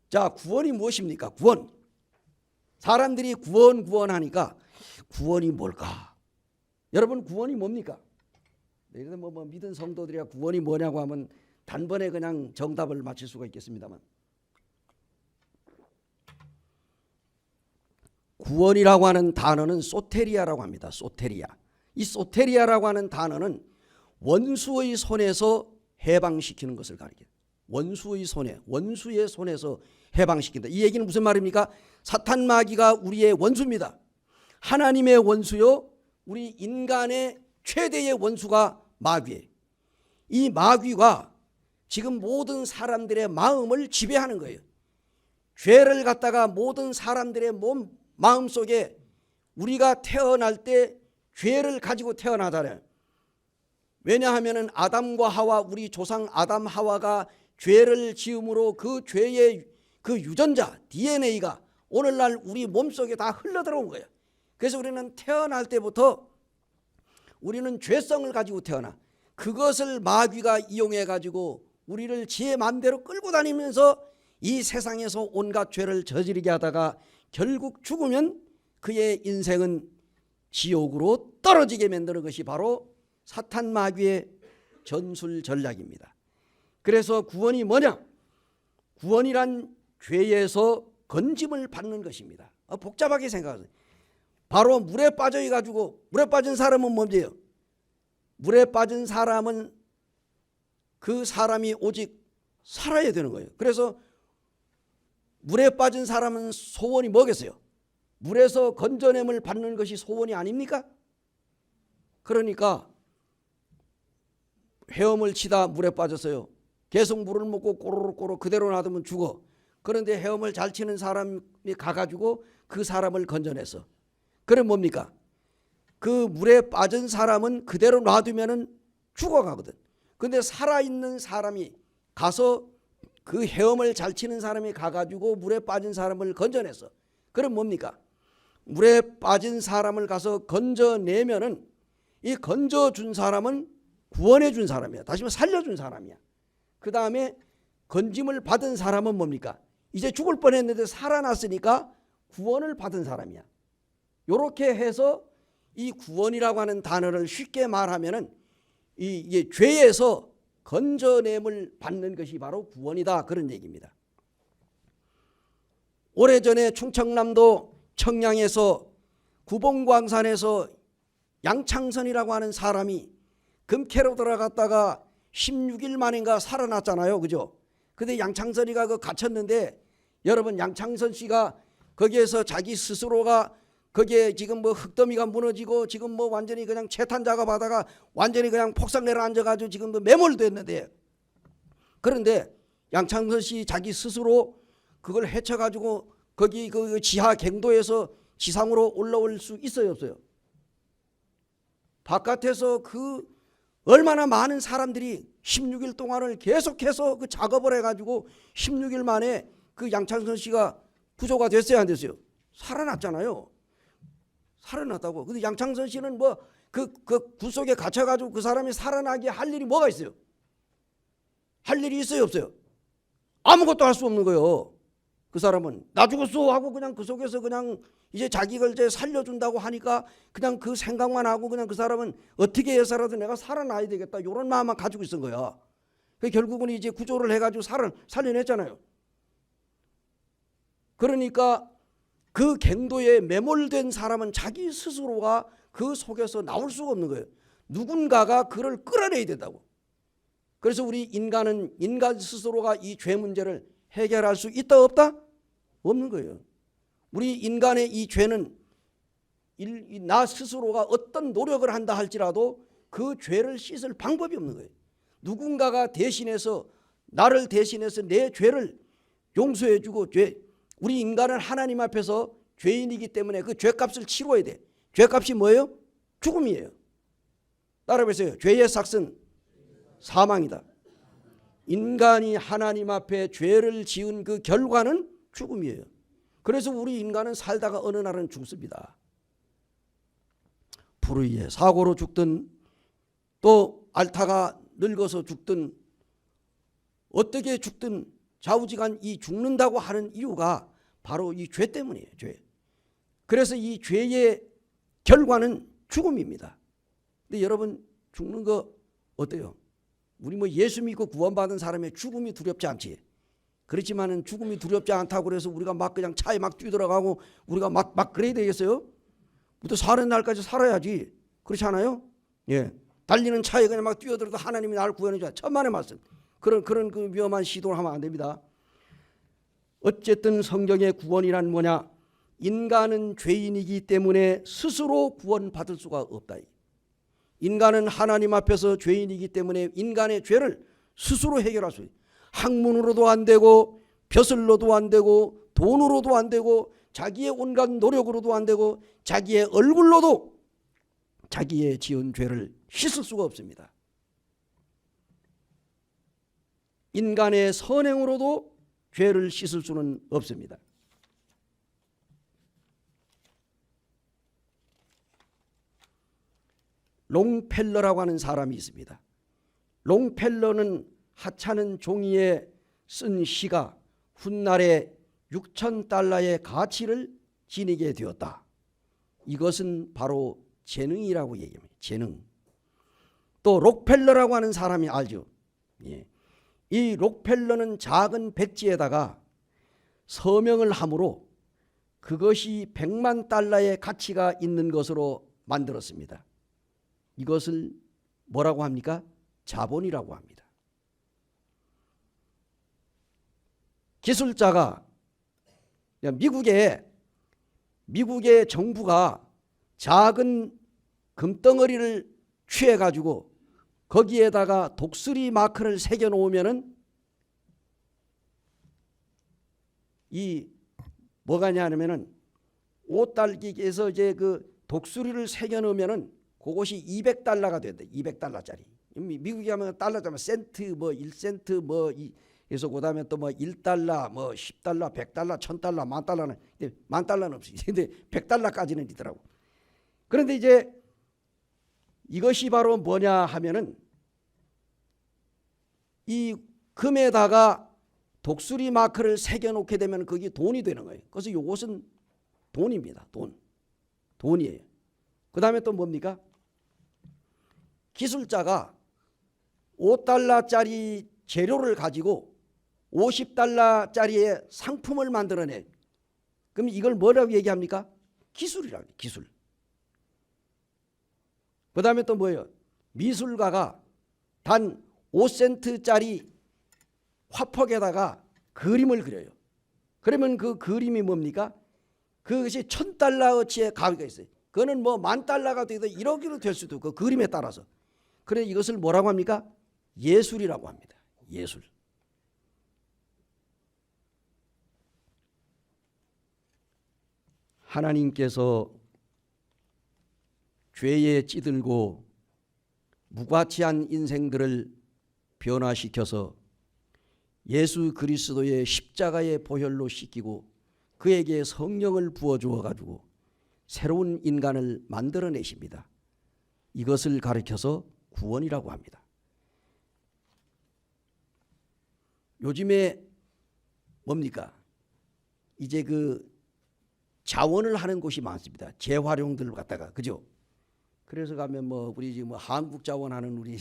A: 자, 구원이 무엇입니까? 구원. 사람들이 구원하니까 구원이 뭘까? 여러분, 구원이 뭡니까? 예를 들어 뭐 믿은 성도들이야 구원이 뭐냐고 하면 단번에 그냥 정답을 맞힐 수가 있겠습니다만, 구원이라고 하는 단어는 소테리아라고 합니다. 소테리아. 이 소테리아라고 하는 단어는 원수의 손에서 해방시키는 것을 가리켜요. 원수의 손에서 해방시킨다. 이 얘기는 무슨 말입니까? 사탄 마귀가 우리의 원수입니다. 하나님의 원수요, 우리 인간의 최대의 원수가 마귀예요. 이 마귀가 지금 모든 사람들의 마음을 지배하는 거예요. 죄를 갖다가 모든 사람들의 마음 속에, 우리가 태어날 때 죄를 가지고 태어나잖아요. 왜냐하면 아담과 하와, 우리 조상 아담 하와가 죄를 지음으로 그 죄의 그 유전자 DNA가 오늘날 우리 몸속에 다 흘러들어온 거예요. 그래서 우리는 태어날 때부터 우리는 죄성을 가지고 태어나. 그것을 마귀가 이용해 가지고 우리를 지의 마음대로 끌고 다니면서 이 세상에서 온갖 죄를 저지르게 하다가 결국 죽으면 그의 인생은 지옥으로 떨어지게 만드는 것이 바로 사탄 마귀의 전술 전략입니다. 그래서 구원이 뭐냐? 구원이란 죄에서 건짐을 받는 것입니다. 복잡하게 생각하세요. 바로 물에 빠져 가지고, 물에 빠진 사람은 뭔데요? 물에 빠진 사람은 그 사람이 오직 살아야 되는 거예요. 그래서 물에 빠진 사람은 소원이 뭐겠어요? 물에서 건져냄을 받는 것이 소원이 아닙니까? 그러니까 헤엄을 치다 물에 빠졌어요. 계속 물을 먹고 꼬르륵 그대로 놔두면 죽어. 그런데 헤엄을 잘 치는 사람이 가가지고 그 사람을 건져냈어. 그럼 뭡니까? 그 물에 빠진 사람은 그대로 놔두면 죽어가거든. 근데 살아있는 사람이 가서 그 헤엄을 잘 치는 사람이 가가지고 물에 빠진 사람을 건져냈어. 그럼 뭡니까? 물에 빠진 사람을 가서 건져내면은 이 건져준 사람은 구원해준 사람이야. 다시 말해 살려준 사람이야. 그 다음에 건짐을 받은 사람은 뭡니까? 이제 죽을 뻔했는데 살아났으니까 구원을 받은 사람이야. 이렇게 해서 이 구원이라고 하는 단어를 쉽게 말하면은 이게 죄에서 건져냄을 받는 것이 바로 구원이다, 그런 얘기입니다. 오래전에 충청남도 청양에서 구봉광산에서 양창선이라고 하는 사람이 금캐로 들어갔다가 16일 만인가 살아났잖아요, 그죠? 근데 양창선이가 갇혔는데, 여러분, 양창선 씨가 거기에서 자기 스스로가 거기에 지금 뭐 흙더미가 무너지고 지금 뭐 완전히 그냥 채탄 작업하다가 완전히 그냥 폭삭 내려앉아가지고 지금 매몰됐는데, 그런데 양창선 씨 자기 스스로 그걸 헤쳐가지고 거기 그 지하 갱도에서 지상으로 올라올 수 있어요, 없어요? 바깥에서 그 얼마나 많은 사람들이 16일 동안을 계속해서 그 작업을 해가지고 16일 만에 그 양창선 씨가 구조가 됐어요, 안 됐어요? 살아났잖아요. 살아났다고. 근데 양창선 씨는 뭐 그 굴 속에 갇혀가지고 그 사람이 살아나게 할 일이 뭐가 있어요? 할 일이 있어요, 없어요? 아무것도 할 수 없는 거예요. 그 사람은 나 죽었어 하고 그냥 그 속에서 그냥 이제 자기를 이제 살려준다고 하니까 그냥 그 생각만 하고 그냥 그 사람은 어떻게 해서라도 내가 살아나야 되겠다, 이런 마음만 가지고 있은 거야. 결국은 이제 구조를 해가지고 살려냈잖아요. 그러니까 그 갱도에 매몰된 사람은 자기 스스로가 그 속에서 나올 수가 없는 거예요. 누군가가 그를 끌어내야 된다고. 그래서 우리 인간은 인간 스스로가 이 죄 문제를 해결할 수 있다, 없다? 없는 거예요. 우리 인간의 이 죄는 나 스스로가 어떤 노력을 한다 할지라도 그 죄를 씻을 방법이 없는 거예요. 누군가가 대신해서, 나를 대신해서 내 죄를 용서해 주고, 우리 인간은 하나님 앞에서 죄인이기 때문에 그 죄값을 치러야 돼. 죄값이 뭐예요? 죽음이에요. 따라해보세요. 죄의 삭은 사망이다. 인간이 하나님 앞에 죄를 지은 그 결과는 죽음이에요. 그래서 우리 인간은 살다가 어느 날은 죽습니다. 불의에 사고로 죽든 또 앓다가 늙어서 죽든 어떻게 죽든 좌우지간 이 죽는다고 하는 이유가 바로 이 죄 때문이에요. 죄. 그래서 이 죄의 결과는 죽음입니다. 근데 여러분, 죽는 거 어때요? 우리 뭐 예수 믿고 구원받은 사람의 죽음이 두렵지 않지. 그렇지만은 죽음이 두렵지 않다고 그래서 우리가 막 그냥 차에 막 뛰어들어가고 우리가 막 그래야 되겠어요? 또 사는 날까지 살아야지. 그렇지 않아요? 예. 달리는 차에 그냥 막 뛰어들어도 하나님이 나를 구원해 줘야. 천만의 말씀. 그런 그 위험한 시도를 하면 안 됩니다. 어쨌든 성경의 구원이란 뭐냐? 인간은 죄인이기 때문에 스스로 구원받을 수가 없다. 인간은 하나님 앞에서 죄인이기 때문에 인간의 죄를 스스로 해결할 수 있어요. 학문으로도 안 되고 벼슬로도 안 되고 돈으로도 안 되고 자기의 온갖 노력으로도 안 되고 자기의 얼굴로도 자기의 지은 죄를 씻을 수가 없습니다. 인간의 선행으로도 죄를 씻을 수는 없습니다. 롱펠러라고 하는 사람이 있습니다. 롱펠러는 하찮은 종이에 쓴 시가 훗날에 6,000달러의 가치를 지니게 되었다. 이것은 바로 재능이라고 얘기합니다. 재능. 또 록펠러라고 하는 사람이 알죠. 예. 이 록펠러는 작은 백지에다가 서명을 함으로 그것이 100만 달러의 가치가 있는 것으로 만들었습니다. 이것을 뭐라고 합니까? 자본이라고 합니다. 기술자가 미국의 정부가 작은 금덩어리를 취해 가지고 거기에다가 독수리 마크를 새겨 놓으면은 이 뭐가냐면은 옷달기에서 이제 그 독수리를 새겨 놓으면은 그것이 200달러가 된다. 200달러짜리. 미국에 하면 달러잖아요. 센트 뭐 1센트 뭐 그래서 그다음에 또 뭐 1달러 뭐 10달러 100달러 1000달러 만달러는 만달러는 없어요. 근데 100달러까지는 있더라고. 그런데 이제 이것이 바로 뭐냐 하면은 이 금에다가 독수리 마크를 새겨놓게 되면 그게 돈이 되는 거예요. 그래서 이것은 돈입니다. 돈이에요. 그 다음에 또 뭡니까? 기술자가 5달러짜리 재료를 가지고 50달러짜리의 상품을 만들어내. 그럼 이걸 뭐라고 얘기합니까? 기술이라고 해요. 기술. 그 다음에 또 뭐예요? 미술가가 단 5센트짜리 화폭에다가 그림을 그려요. 그러면 그 그림이 뭡니까? 그것이 1000달러어치의 가치가 있어요. 그거는 뭐 10,000달러가 되도 1억으로 될 수도 있고 그 그림에 따라서. 그래 이것을 뭐라고 합니까? 예술이라고 합니다. 예술. 하나님께서 죄에 찌들고 무가치한 인생들을 변화시켜서 예수 그리스도의 십자가의 보혈로 씻기고 그에게 성령을 부어주어 가지고 새로운 인간을 만들어내십니다. 이것을 가리켜서 구원이라고 합니다. 요즘에 뭡니까? 이제 그 자원을 하는 곳이 많습니다. 재활용들을 갖다가, 그죠? 그래서 가면 뭐 우리 지금 한국 자원하는 우리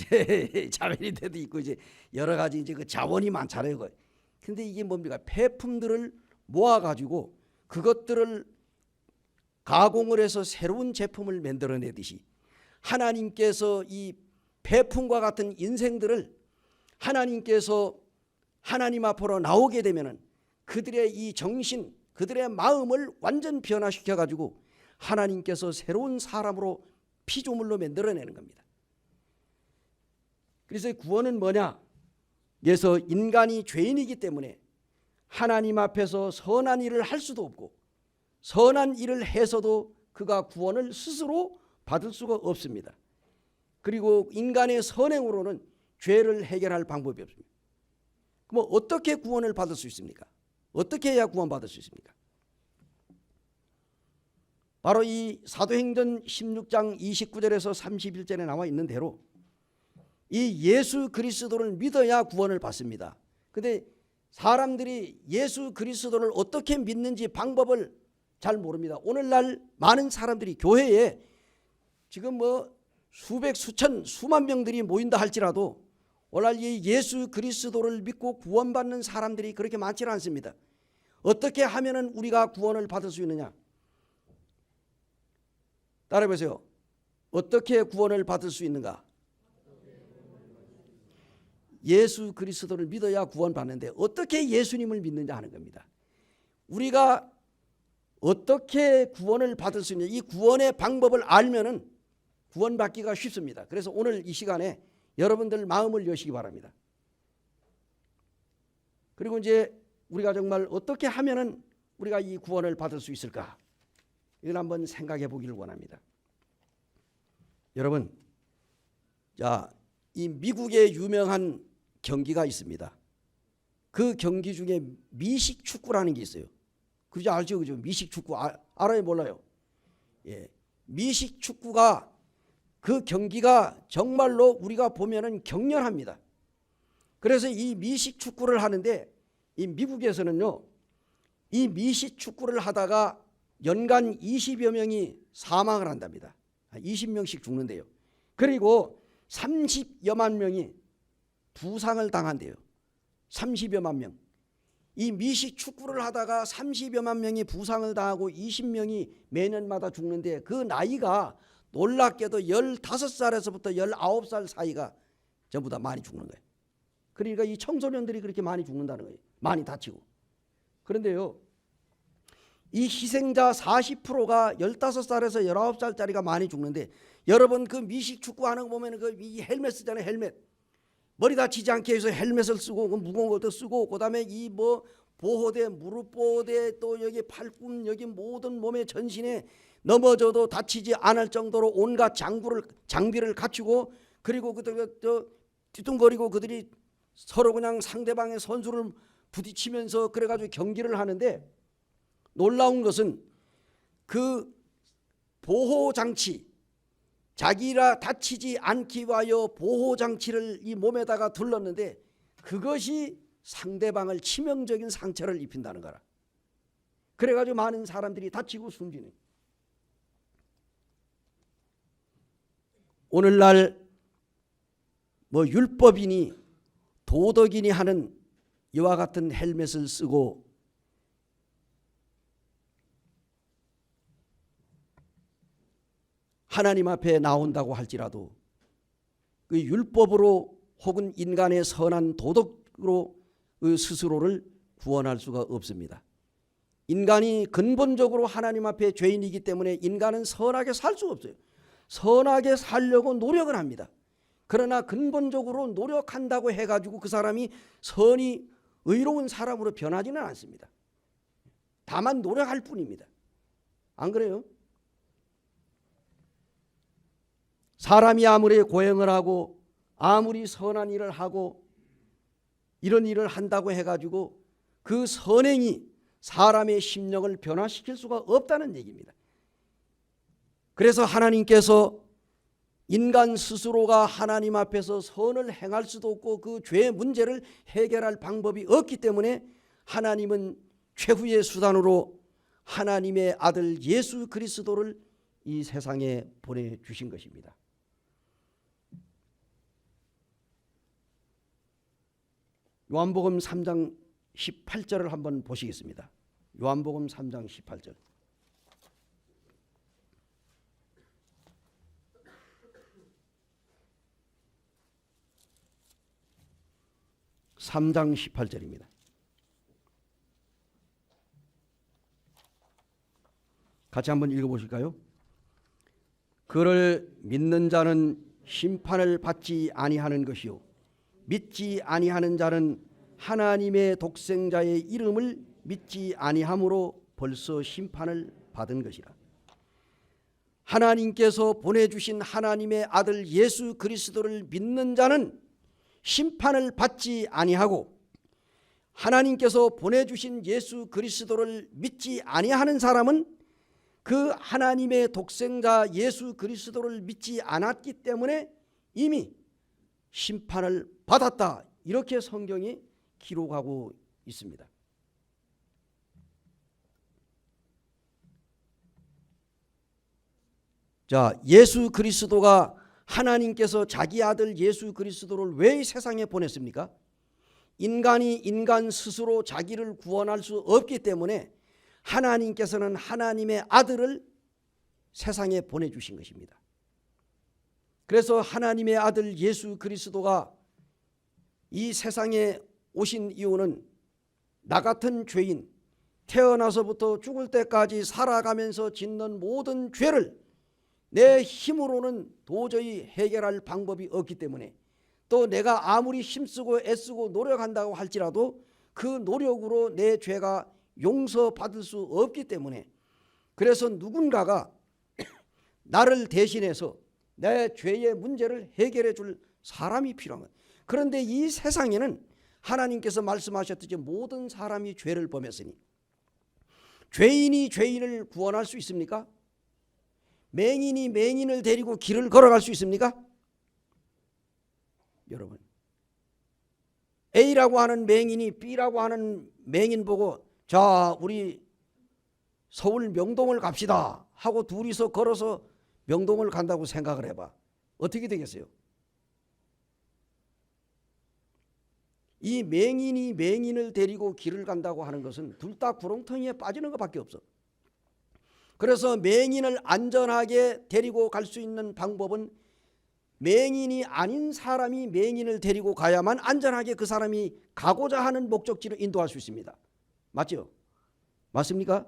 A: 자원인데도 있고 이제 여러 가지 이제 그 자원이 많잖아요. 근데 이게 뭡니까? 폐품들을 모아가지고 그것들을 가공을 해서 새로운 제품을 만들어내듯이 하나님께서 이 폐품과 같은 인생들을 하나님께서 하나님 앞으로 나오게 되면은 그들의 이 정신, 그들의 마음을 완전 변화시켜 가지고 하나님께서 새로운 사람으로 피조물로 만들어내는 겁니다. 그래서 구원은 뭐냐? 그래서 인간이 죄인이기 때문에 하나님 앞에서 선한 일을 할 수도 없고 선한 일을 해서도 그가 구원을 스스로 받을 수가 없습니다. 그리고 인간의 선행으로는 죄를 해결할 방법이 없습니다. 그럼 어떻게 구원을 받을 수 있습니까? 어떻게 해야 구원받을 수 있습니까? 바로 이 사도행전 16장 29절에서 31절에 나와 있는 대로 이 예수 그리스도를 믿어야 구원을 받습니다. 그런데 사람들이 예수 그리스도를 어떻게 믿는지 방법을 잘 모릅니다. 오늘날 많은 사람들이 교회에 지금 뭐 수백 수천 수만 명들이 모인다 할지라도 오늘날 이 예수 그리스도를 믿고 구원받는 사람들이 그렇게 많지는 않습니다. 어떻게 하면은 우리가 구원을 받을 수 있느냐? 따라해 보세요. 어떻게 구원을 받을 수 있는가? 예수 그리스도를 믿어야 구원받는데 어떻게 예수님을 믿느냐 하는 겁니다. 우리가 어떻게 구원을 받을 수 있냐, 이 구원의 방법을 알면은 구원받기가 쉽습니다. 그래서 오늘 이 시간에 여러분들 마음을 여시기 바랍니다. 그리고 이제 우리가 정말 어떻게 하면은 우리가 이 구원을 받을 수 있을까? 이걸 한번 생각해 보기를 원합니다. 여러분, 자, 이 미국의 유명한 경기가 있습니다. 그 경기 중에 미식 축구라는 게 있어요. 그죠? 알죠? 그죠? 미식 축구 알아요? 몰라요? 예. 미식 축구가 그 경기가 정말로 우리가 보면은 격렬합니다. 그래서 이 미식 축구를 하는데 이 미국에서는요, 이 미식 축구를 하다가 연간 20여 명이 사망을 한답니다. 20명씩 죽는데요. 그리고 30여만 명이 부상을 당한대요. 30여만 명. 이 미식 축구를 하다가 30여만 명이 부상을 당하고 20명이 매년마다 죽는데 그 나이가 놀랍게도 15살에서부터 19살 사이가 전부 다 많이 죽는 거예요. 그러니까 이 청소년들이 그렇게 많이 죽는다는 거예요. 많이 다치고. 그런데요, 이 희생자 40%가 15살에서 19살짜리가 많이 죽는데 여러분 그 미식 축구하는 거 보면 그 이 헬멧 쓰잖아요. 헬멧. 머리 다치지 않게 해서 헬멧을 쓰고 그 무거운 것도 쓰고 그다음에 이 뭐 보호대, 무릎 보호대 또 여기 팔꿈 여기 모든 몸의 전신에 넘어져도 다치지 않을 정도로 온갖 장비를 갖추고 그리고 저 뒤뚱거리고 그들이 서로 그냥 상대방의 선수를 부딪히면서 그래가지고 경기를 하는데 놀라운 것은 그 보호장치 자기라 다치지 않기 위하여 보호장치를 이 몸에다가 둘렀는데 그것이 상대방을 치명적인 상처를 입힌다는 거라. 그래가지고 많은 사람들이 다치고 숨지는. 오늘날 율법이니 도덕이니 하는 이와 같은 헬멧을 쓰고 하나님 앞에 나온다고 할지라도 그 율법으로 혹은 인간의 선한 도덕으로 그 스스로를 구원할 수가 없습니다. 인간이 근본적으로 하나님 앞에 죄인이기 때문에 인간은 선하게 살 수가 없어요. 선하게 살려고 노력을 합니다. 그러나 근본적으로 노력한다고 해가지고 그 사람이 선이 의로운 사람으로 변하지는 않습니다. 다만 노력할 뿐입니다. 안 그래요? 사람이 아무리 고행을 하고 아무리 선한 일을 하고 이런 일을 한다고 해가지고 그 선행이 사람의 심령을 변화시킬 수가 없다는 얘기입니다. 그래서 하나님께서 인간 스스로가 하나님 앞에서 선을 행할 수도 없고 그 죄의 문제를 해결할 방법이 없기 때문에 하나님은 최후의 수단으로 하나님의 아들 예수 그리스도를 이 세상에 보내주신 것입니다. 요한복음 3장 18절을 한번 보시겠습니다. 요한복음 3장 18절. (3장 18절입니다) 같이 한번 읽어보실까요? 그를 믿는 자는 심판을 받지 아니하는 것이요 믿지 아니하는 자는 하나님의 독생자의 이름을 믿지 아니함으로 벌써 심판을 받은 것이라. 하나님께서 보내주신 하나님의 아들 예수 그리스도를 믿는 자는 심판을 받지 아니하고 하나님께서 보내주신 예수 그리스도를 믿지 아니하는 사람은 그 하나님의 독생자 예수 그리스도를 믿지 않았기 때문에 이미 심판을 받았다. 이렇게 성경이 기록하고 있습니다. 자, 예수 그리스도가 하나님께서 자기 아들 예수 그리스도를 왜 이 세상에 보냈습니까? 인간이 인간 스스로 자기를 구원할 수 없기 때문에 하나님께서는 하나님의 아들을 세상에 보내주신 것입니다. 그래서 하나님의 아들 예수 그리스도가 이 세상에 오신 이유는 나 같은 죄인, 태어나서부터 죽을 때까지 살아가면서 짓는 모든 죄를 내 힘으로는 도저히 해결할 방법이 없기 때문에 또 내가 아무리 힘쓰고 애쓰고 노력한다고 할지라도 그 노력으로 내 죄가 용서받을 수 없기 때문에 그래서 누군가가 나를 대신해서 내 죄의 문제를 해결해 줄 사람이 필요한 거예요. 그런데 이 세상에는 하나님께서 말씀하셨듯이 모든 사람이 죄를 범했으니 죄인이 죄인을 구원할 수 있습니까? 맹인이 맹인을 데리고 길을 걸어갈 수 있습니까? 여러분, A라고 하는 맹인이 B라고 하는 맹인 보고 자 우리 서울 명동을 갑시다 하고 둘이서 걸어서 명동을 간다고 생각을 해봐. 어떻게 되겠어요? 이 맹인이 맹인을 데리고 길을 간다고 하는 것은 둘 다 구렁텅이에 빠지는 것밖에 없어. 그래서 맹인을 안전하게 데리고 갈 수 있는 방법은 맹인이 아닌 사람이 맹인을 데리고 가야만 안전하게 그 사람이 가고자 하는 목적지를 인도할 수 있습니다. 맞죠? 맞습니까?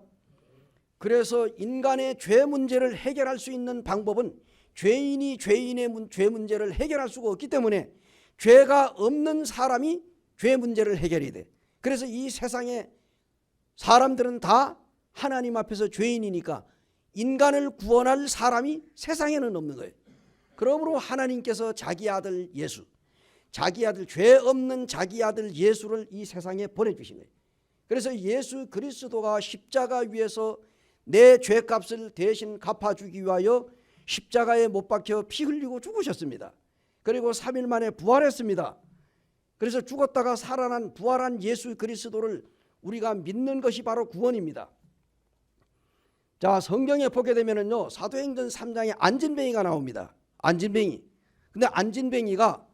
A: 그래서 인간의 죄 문제를 해결할 수 있는 방법은 죄인이 죄인의 죄 문제를 해결할 수가 없기 때문에 죄가 없는 사람이 죄 문제를 해결해야 돼. 그래서 이 세상에 사람들은 다 하나님 앞에서 죄인이니까 인간을 구원할 사람이 세상에는 없는 거예요. 그러므로 하나님께서 자기 아들 예수, 자기 아들 죄 없는 자기 아들 예수를 이 세상에 보내주신 거예요. 그래서 예수 그리스도가 십자가 위에서 내 죄값을 대신 갚아주기 위하여 십자가에 못 박혀 피 흘리고 죽으셨습니다. 그리고 3일 만에 부활했습니다. 그래서 죽었다가 살아난 부활한 예수 그리스도를 우리가 믿는 것이 바로 구원입니다. 자, 성경에 보게 되면은요, 사도행전 3장에 안진뱅이가 나옵니다. 안진뱅이. 근데 안진뱅이가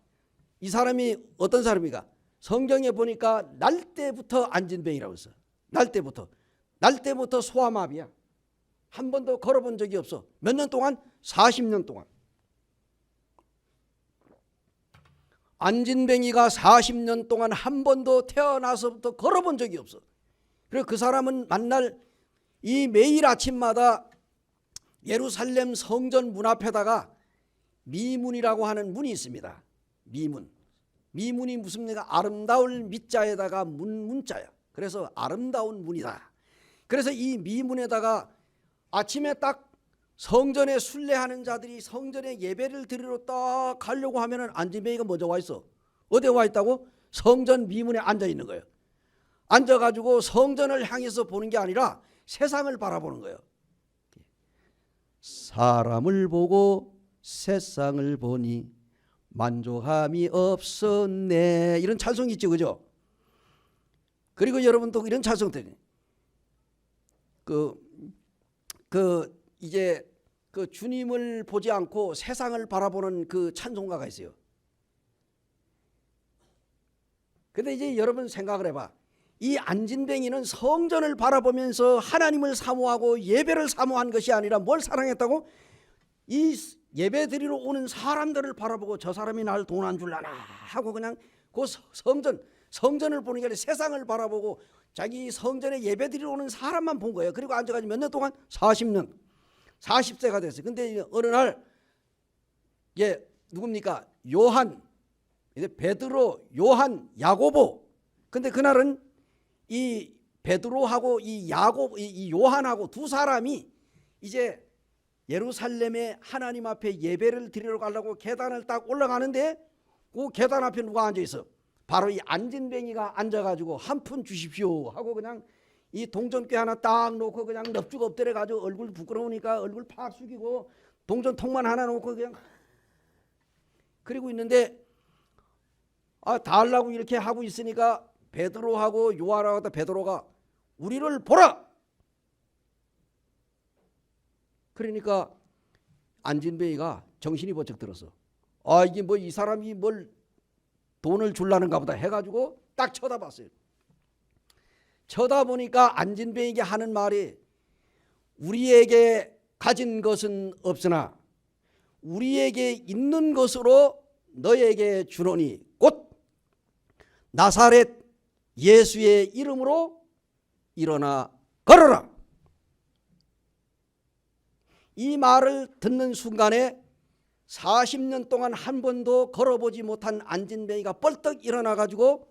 A: 이 사람이 어떤 사람이가? 성경에 보니까 날 때부터 안진뱅이라고 했어. 날 때부터 소아마비야. 한 번도 걸어본 적이 없어. 몇 년 동안? 40년 동안. 안진뱅이가 40년 동안 한 번도 태어나서부터 걸어본 적이 없어. 그리고 그 사람은 만날 이 매일 아침마다 예루살렘 성전 문 앞에다가 미문이라고 하는 문이 있습니다. 미문이 무슨 의미가? 아름다울 미자에다가 문자야. 그래서 아름다운 문이다. 그래서 이 미문에다가 아침에 딱 성전에 순례하는 자들이 성전에 예배를 드리러 딱 가려고 하면은 안진뱅이가 먼저 와 있어. 어디에 와 있다고? 성전 미문에 앉아 있는 거예요. 앉아가지고 성전을 향해서 보는 게 아니라 세상을 바라보는 거예요. 사람을 보고 세상을 보니 만족함이 없었네. 이런 찬송이 있죠, 그죠? 그리고 여러분도 이런 찬송 들으세요. 이제 그 주님을 보지 않고 세상을 바라보는 그 찬송가가 있어요. 근데 이제 여러분 생각을 해봐. 이 안진뱅이는 성전을 바라보면서 하나님을 사모하고 예배를 사모한 것이 아니라 뭘 사랑했다고? 이 예배 드리러 오는 사람들을 바라보고 저 사람이 날 돈 안 줄라나 하고 그냥 그 성전을 보는 게 아니라 세상을 바라보고 자기 성전에 예배 드리러 오는 사람만 본 거예요. 그리고 앉아가지고 몇 년 동안? 40년. 40세가 됐어요. 근데 어느 날 누굽니까? 요한, 이제 베드로, 요한, 야고보. 근데 그날은 이 베드로하고 이 요한하고 두 사람이 이제 예루살렘에 하나님 앞에 예배를 드리러 가려고 계단을 딱 올라가는데 그 계단 앞에 누가 앉아 있어? 바로 이 안진뱅이가 앉아가지고 한 푼 주십시오 하고 그냥 이 동전꽤 하나 딱 놓고 그냥 넙죽 엎드려 가지고 얼굴 부끄러우니까 얼굴 팍 숙이고 동전통만 하나 놓고 그냥 그리고 있는데 다 하려고 이렇게 하고 있으니까 베드로하고 요한하고 베드로가 우리를 보라. 그러니까 안진뱅이가 정신이 번쩍 들었어. 이게 뭐 이 사람이 뭘 돈을 줄라는가 보다 해가지고 딱 쳐다봤어요. 쳐다보니까 안진뱅이가 하는 말이 우리에게 가진 것은 없으나 우리에게 있는 것으로 너에게 주노니 곧 나사렛 예수의 이름으로 일어나 걸어라. 이 말을 듣는 순간에 40년 동안 한 번도 걸어보지 못한 안진뱅이가 벌떡 일어나가지고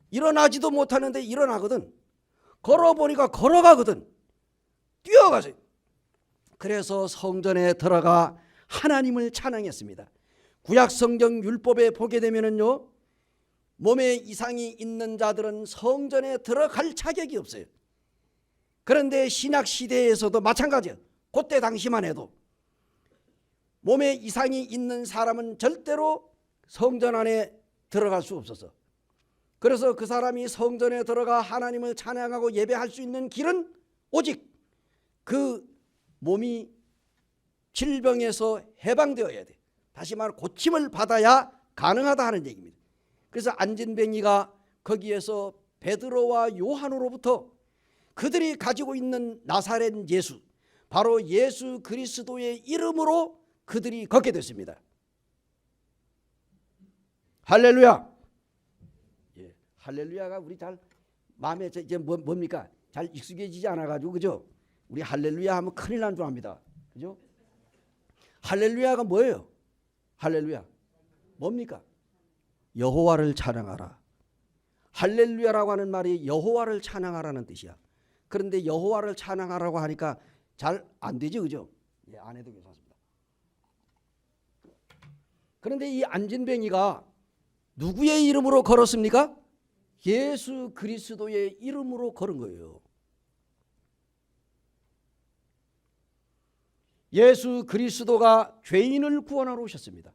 A: 일어나지도 못하는데 일어나거든. 걸어보니까 걸어가거든. 뛰어가세요. 그래서 성전에 들어가 하나님을 찬양했습니다. 구약성경 율법에 보게 되면은요, 몸에 이상이 있는 자들은 성전에 들어갈 자격이 없어요. 그런데 신약시대에서도 마찬가지예요. 그때 당시만 해도 몸에 이상이 있는 사람은 절대로 성전 안에 들어갈 수 없었어. 그래서 그 사람이 성전에 들어가 하나님을 찬양하고 예배할 수 있는 길은 오직 그 몸이 질병에서 해방되어야 돼. 다시 말해 고침을 받아야 가능하다 하는 얘기입니다. 그래서 안진뱅이가 거기에서 베드로와 요한으로부터 그들이 가지고 있는 나사렛 예수, 바로 예수 그리스도의 이름으로 그들이 걷게 됐습니다. 할렐루야. 할렐루야가 우리 잘 마음에 이제 뭡니까? 잘 익숙해지지 않아가지고 그죠? 우리 할렐루야 하면 큰일 난 줄 압니다. 그죠? 할렐루야가 뭐예요? 할렐루야 뭡니까? 여호와를 찬양하라. 할렐루야라고 하는 말이 여호와를 찬양하라는 뜻이야. 그런데 여호와를 찬양하라고 하니까 잘 안 되죠, 그죠? 안 해도 괜찮습니다. 그런데 이 안진뱅이가 누구의 이름으로 걸었습니까? 예수 그리스도의 이름으로 걸은 거예요. 예수 그리스도가 죄인을 구원하러 오셨습니다.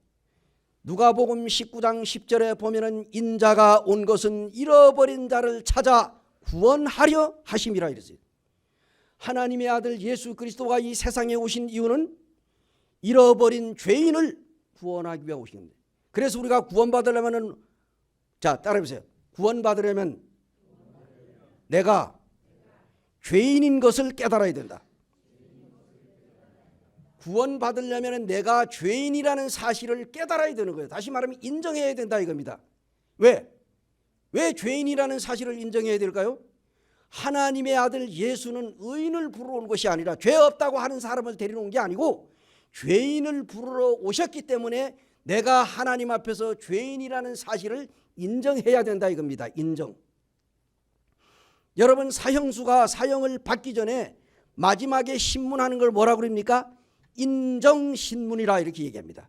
A: 누가복음 19장 10절에 보면은 인자가 온 것은 잃어버린 자를 찾아 구원하려 하심이라 이랬어요. 하나님의 아들 예수 그리스도가 이 세상에 오신 이유는 잃어버린 죄인을 구원하기 위해 오신 겁니다. 그래서 우리가 구원받으려면은, 자 따라해보세요. 구원받으려면 내가 죄인인 것을 깨달아야 된다. 구원받으려면 내가 죄인이라는 사실을 깨달아야 되는 거예요. 다시 말하면 인정해야 된다 이겁니다. 왜 죄인이라는 사실을 인정해야 될까요? 하나님의 아들 예수는 의인을 부르러 온 것이 아니라 죄 없다고 하는 사람을 데리러 온 게 아니고 죄인을 부르러 오셨기 때문에 내가 하나님 앞에서 죄인이라는 사실을 인정해야 된다 이겁니다. 인정. 여러분, 사형수가 사형을 받기 전에 마지막에 신문하는 걸 뭐라고 그럽니까? 인정신문이라 이렇게 얘기합니다.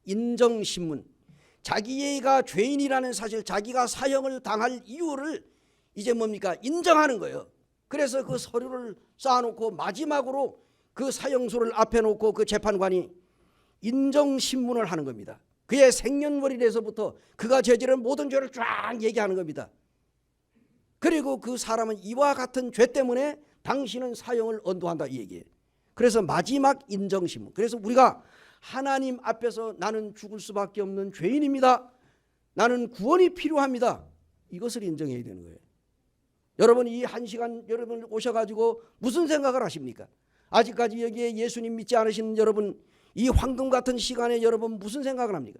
A: 인정신문. 자기가 죄인이라는 사실, 자기가 사형을 당할 이유를 이제 뭡니까? 인정하는 거예요. 그래서 그 서류를 쌓아놓고 마지막으로 그 사형수를 앞에 놓고 그 재판관이 인정신문을 하는 겁니다. 그의 생년월일에서부터 그가 저지른 모든 죄를 쫙 얘기하는 겁니다. 그리고 그 사람은 이와 같은 죄 때문에 당신은 사형을 언도한다 이 얘기예요. 그래서 마지막 인정신문. 그래서 우리가 하나님 앞에서 나는 죽을 수밖에 없는 죄인입니다. 나는 구원이 필요합니다. 이것을 인정해야 되는 거예요. 여러분, 이 한 시간 여러분 오셔가지고 무슨 생각을 하십니까? 아직까지 여기에 예수님 믿지 않으시는 여러분, 이 황금 같은 시간에 여러분 무슨 생각을 합니까?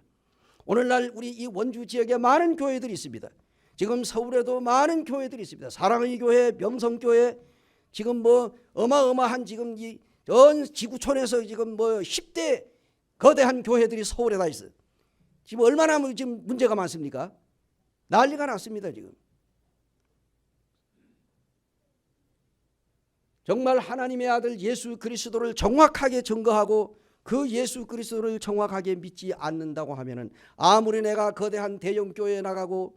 A: 오늘날 우리 이 원주 지역에 많은 교회들이 있습니다. 지금 서울에도 많은 교회들이 있습니다. 사랑의 교회, 명성교회, 지금 뭐 어마어마한 지금 이 전 지구촌에서 지금 뭐 10대 거대한 교회들이 서울에 다 있어요. 지금 얼마나 지금 문제가 많습니까? 난리가 났습니다 지금. 정말 하나님의 아들 예수 그리스도를 정확하게 증거하고 그 예수 그리스도를 정확하게 믿지 않는다고 하면은 아무리 내가 거대한 대형 교회에 나가고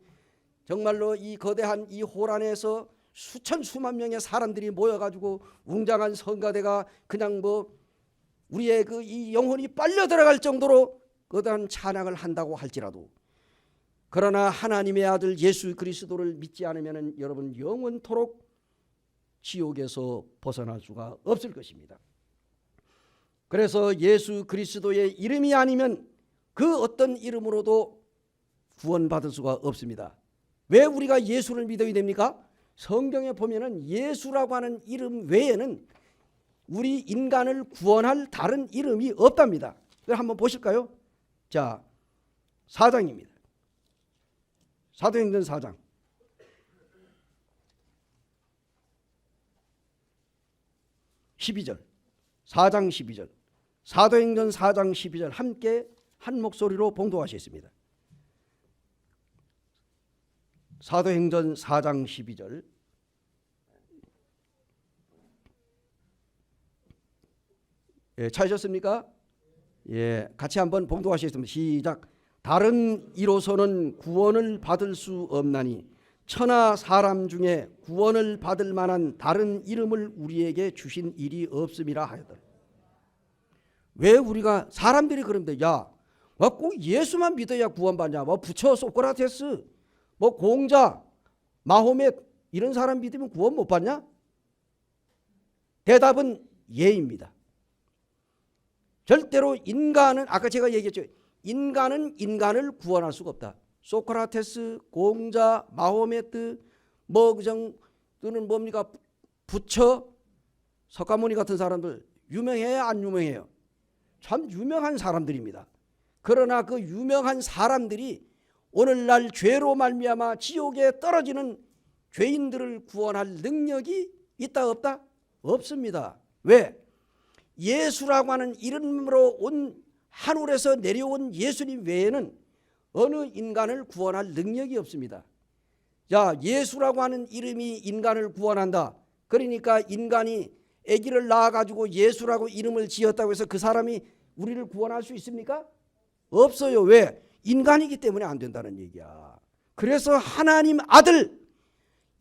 A: 정말로 이 거대한 이 홀 안에서 수천 수만 명의 사람들이 모여가지고 웅장한 성가대가 그냥 뭐 우리의 그 이 영혼이 빨려 들어갈 정도로 거대한 찬양을 한다고 할지라도, 그러나 하나님의 아들 예수 그리스도를 믿지 않으면은 여러분 영원토록 지옥에서 벗어날 수가 없을 것입니다. 그래서 예수 그리스도의 이름이 아니면 그 어떤 이름으로도 구원받을 수가 없습니다. 왜 우리가 예수를 믿어야 됩니까? 성경에 보면은 예수라고 하는 이름 외에는 우리 인간을 구원할 다른 이름이 없답니다. 한번 보실까요? 자, 4장입니다. 사도행전 4장. (12절) 4장 12절. 사도행전 4장 12절 함께 한 목소리로 봉독하시겠습니다. 사도행전 4장 12절. 예, 찾으셨습니까? 예, 같이 한번 봉독하시겠습니다. 시작. 다른 이로서는 구원을 받을 수 없나니 천하 사람 중에 구원을 받을 만한 다른 이름을 우리에게 주신 일이 없음이라 하였더라. 왜 우리가 사람들이 그런데 야, 꼭 예수만 믿어야 구원받냐? 뭐 부처, 소크라테스, 뭐 공자, 마호멧 이런 사람 믿으면 구원 못 받냐? 대답은 예입니다. 절대로 인간은, 아까 제가 얘기했죠. 인간은 인간을 구원할 수가 없다. 소크라테스, 공자, 마호메트, 뭐 그냥 또는 뭡니까 부처, 석가모니 같은 사람들 유명해요, 안 유명해요? 참 유명한 사람들입니다. 그러나 그 유명한 사람들이 오늘날 죄로 말미암아 지옥에 떨어지는 죄인들을 구원할 능력이 있다 없다? 없습니다. 왜? 예수라고 하는 이름으로 온 하늘에서 내려온 예수님 외에는 어느 인간을 구원할 능력이 없습니다. 자, 예수라고 하는 이름이 인간을 구원한다. 그러니까 인간이 아기를 낳아가지고 예수라고 이름을 지었다고 해서 그 사람이 우리를 구원할 수 있습니까? 없어요. 왜? 인간이기 때문에 안 된다는 얘기야. 그래서 하나님 아들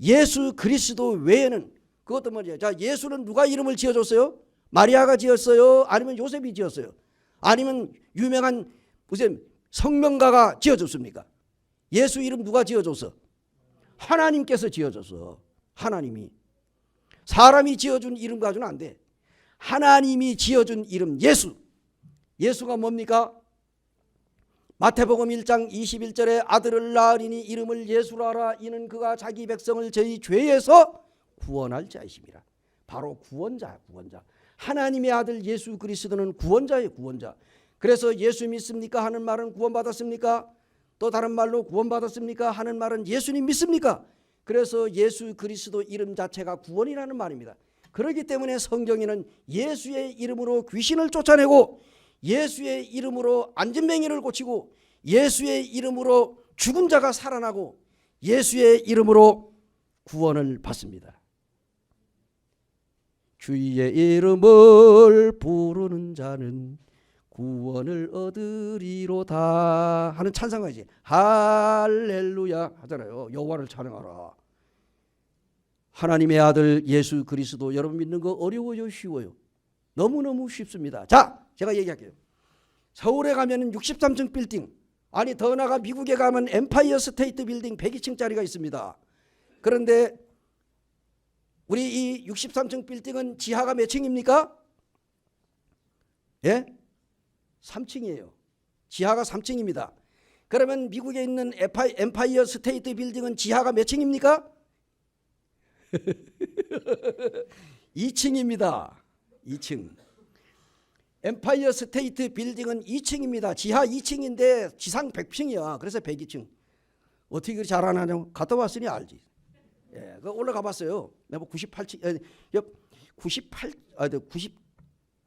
A: 예수 그리스도 외에는, 그것도 뭐냐? 자, 예수는 누가 이름을 지어줬어요? 마리아가 지었어요? 아니면 요셉이 지었어요? 아니면 유명한 무슨 성명가가 지어줬습니까? 예수 이름 누가 지어줬어? 하나님께서 지어줬어. 하나님이. 사람이 지어준 이름 가지고는 안 돼. 하나님이 지어준 이름 예수. 예수가 뭡니까? 마태복음 1장 21절에 아들을 낳으리니 이름을 예수라 하라. 이는 그가 자기 백성을 저희 죄에서 구원할 자이심이라. 바로 구원자야, 구원자. 하나님의 아들 예수 그리스도는 구원자예요, 구원자. 그래서 예수 믿습니까 하는 말은 구원받았습니까? 또 다른 말로 구원받았습니까 하는 말은 예수님 믿습니까? 그래서 예수 그리스도 이름 자체가 구원이라는 말입니다. 그렇기 때문에 성경에는 예수의 이름으로 귀신을 쫓아내고 예수의 이름으로 안진뱅이를 고치고 예수의 이름으로 죽은 자가 살아나고 예수의 이름으로 구원을 받습니다. 주의 이름을 부르는 자는 구원을 얻으리로다 하는 찬송가지. 할렐루야 하잖아요. 여호와를 찬양하라. 하나님의 아들 예수 그리스도 여러분 믿는 거 어려워요, 쉬워요? 너무너무 쉽습니다. 자, 제가 얘기할게요. 서울에 가면 63층 빌딩, 아니 더 나아가 미국에 가면 엠파이어 스테이트 빌딩 102층짜리가 있습니다. 그런데 우리 이 63층 빌딩은 지하가 몇 층입니까? 예? 3층이에요. 지하가 3층입니다. 그러면 미국에 있는 엠파이어 스테이트 빌딩은 지하가 몇 층입니까? 2층입니다. 2층. 엠파이어 스테이트 빌딩은 2층입니다. 지하 2층인데 지상 100층이야. 그래서 102층. 어떻게 그렇게 잘하냐고 갔다 왔으니 알지. 예, 그 올라가 봤어요. 내가 98층,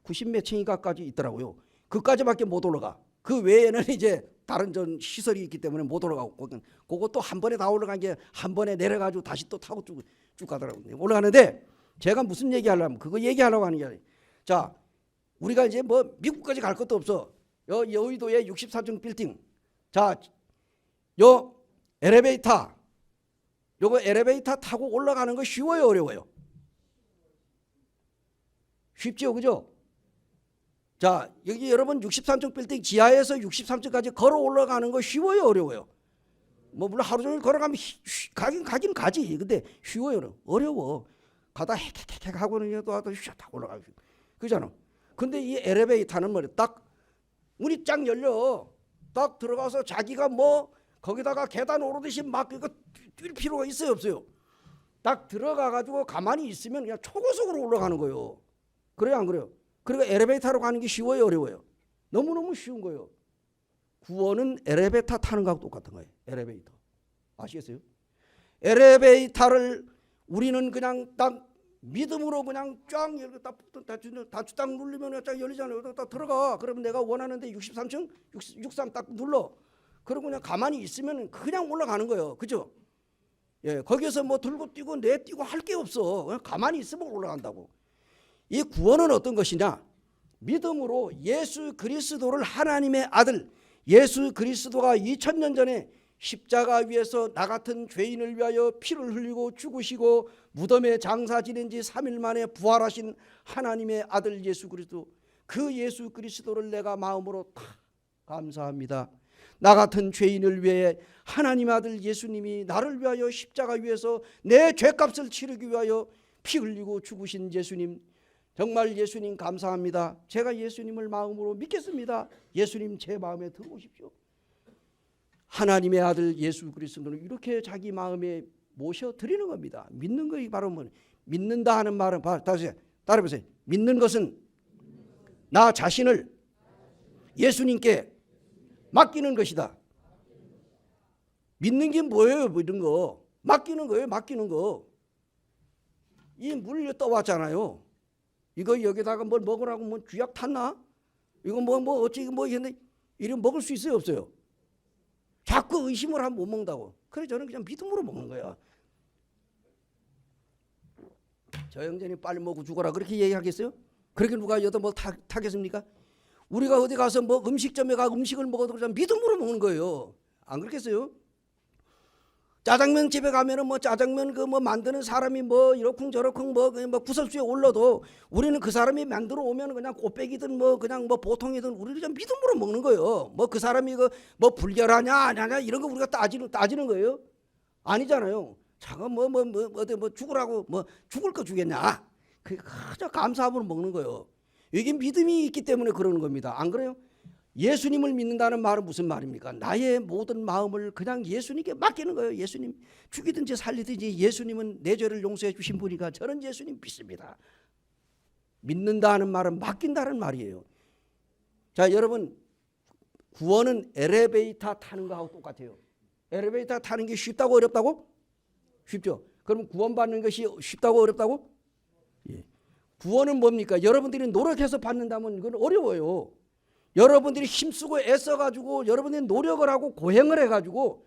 A: 90 몇 층인가까지 있더라고요. 그까지밖에 못 올라가. 그 외에는 이제 다른 전 시설이 있기 때문에 못 올라가고 그것도 한 번에 다 올라간 게 한 번에 내려가지고 다시 또 타고 쭉 가더라고요. 올라가는데 제가 무슨 얘기하려면 그거 얘기하려고 하는 게 아니에요. 자, 우리가 이제 뭐 미국까지 갈 것도 없어. 여의도의 64층 빌딩. 자, 요 엘리베이터. 요거 엘리베이터 타고 올라가는 거 쉬워요, 어려워요? 쉽죠, 그죠? 자, 여기 여러분 63층 빌딩 지하에서 63층까지 걸어 올라가는 거 쉬워요, 어려워요? 뭐 물론 하루 종일 걸어가면 가긴 가지. 근데 쉬워요, 어려워? 가다 헤헤헤 하고는 또 딱 올라가고 그잖아. 근데 이 엘리베이터는 뭐래? 딱 문이 쫙 열려. 딱 들어가서 자기가 뭐 거기다가 계단 오르듯이 막 이거 뛸 필요가 있어요, 없어요? 딱 들어가 가지고 가만히 있으면 그냥 초고속으로 올라가는 거예요. 그래요, 안 그래요? 그리고 엘리베이터로 가는 게 쉬워요, 어려워요? 너무너무 쉬운 거예요. 구원은 엘리베이터 타는 거하고 똑같은 거예요. 엘리베이터. 아시겠어요? 엘리베이터를 우리는 그냥 딱 믿음으로 그냥 쫙 이렇게 딱 누르면 쫙 열리잖아요. 딱 들어가. 그러면 내가 원하는데 63층 63 딱 눌러. 그리고 그냥 가만히 있으면 그냥 올라가는 거예요. 그죠? 예, 거기에서 뭐 들고 뛰고 내 뛰고 할 게 없어. 그냥 가만히 있으면 올라간다고. 이 구원은 어떤 것이냐? 믿음으로 예수 그리스도를 하나님의 아들 예수 그리스도가 2000년 전에 십자가 위에서 나 같은 죄인을 위하여 피를 흘리고 죽으시고 무덤에 장사 지낸 지 3일 만에 부활하신 하나님의 아들 예수 그리스도, 그 예수 그리스도를 내가 마음으로 다 감사합니다. 나 같은 죄인을 위해 하나님의 아들 예수님이 나를 위하여 십자가 위에서 내 죄값을 치르기 위하여 피 흘리고 죽으신 예수님, 정말 예수님 감사합니다. 제가 예수님을 마음으로 믿겠습니다. 예수님 제 마음에 들어오십시오. 하나님의 아들 예수 그리스도는 이렇게 자기 마음에 모셔 드리는 겁니다. 믿는 것이 바로 뭐 믿는다 하는 말은 다시 따라해보세요. 믿는 것은 나 자신을 예수님께 맡기는 것이다. 믿는 게 뭐예요? 뭐 이런 거 맡기는 거예요. 맡기는 거. 이 물 떠왔잖아요. 이거 여기다가 뭘 먹으라고 뭐 쥐약 탔나? 이거 뭐 어찌 뭐 했는데 이런 먹을 수 있어요, 없어요? 자꾸 의심을 하면 못 먹는다고. 그래 저는 그냥 믿음으로 먹는 거야. 저 형제님 빨리 먹고 죽어라 그렇게 얘기하겠어요? 그렇게 누가 여다 뭐 타겠습니까? 우리가 어디 가서 뭐 음식점에 가 음식을 먹어도 그냥 믿음으로 먹는 거예요. 안 그렇겠어요? 짜장면 집에 가면은 뭐 짜장면 그 뭐 만드는 사람이 뭐 이러쿵 저러쿵 뭐 구설수에 올라도 우리는 그 사람이 만들어 오면 그냥 꽃배기든 뭐 그냥 뭐 보통이든 우리는 좀 믿음으로 먹는 거예요. 뭐 그 사람이 그 뭐 불결하냐 아니냐 이런 거 우리가 따지는 거예요. 아니잖아요. 자가 어디 뭐 죽으라고 뭐 죽을 거 주겠냐. 그게 그저 감사함으로 먹는 거예요. 이게 믿음이 있기 때문에 그러는 겁니다. 안 그래요? 예수님을 믿는다는 말은 무슨 말입니까? 나의 모든 마음을 그냥 예수님께 맡기는 거예요. 예수님 죽이든지 살리든지 예수님은 내 죄를 용서해 주신 분이니까 저는 예수님 믿습니다. 믿는다는 말은 맡긴다는 말이에요. 자, 여러분, 구원은 엘리베이터 타는 거하고 똑같아요. 엘리베이터 타는 게 쉽다고 어렵다고? 쉽죠. 그럼 구원받는 것이 쉽다고 어렵다고? 예. 구원은 뭡니까? 여러분들이 노력해서 받는다면 이건 어려워요. 여러분들이 힘쓰고 애써가지고 여러분들이 노력을 하고 고행을 해가지고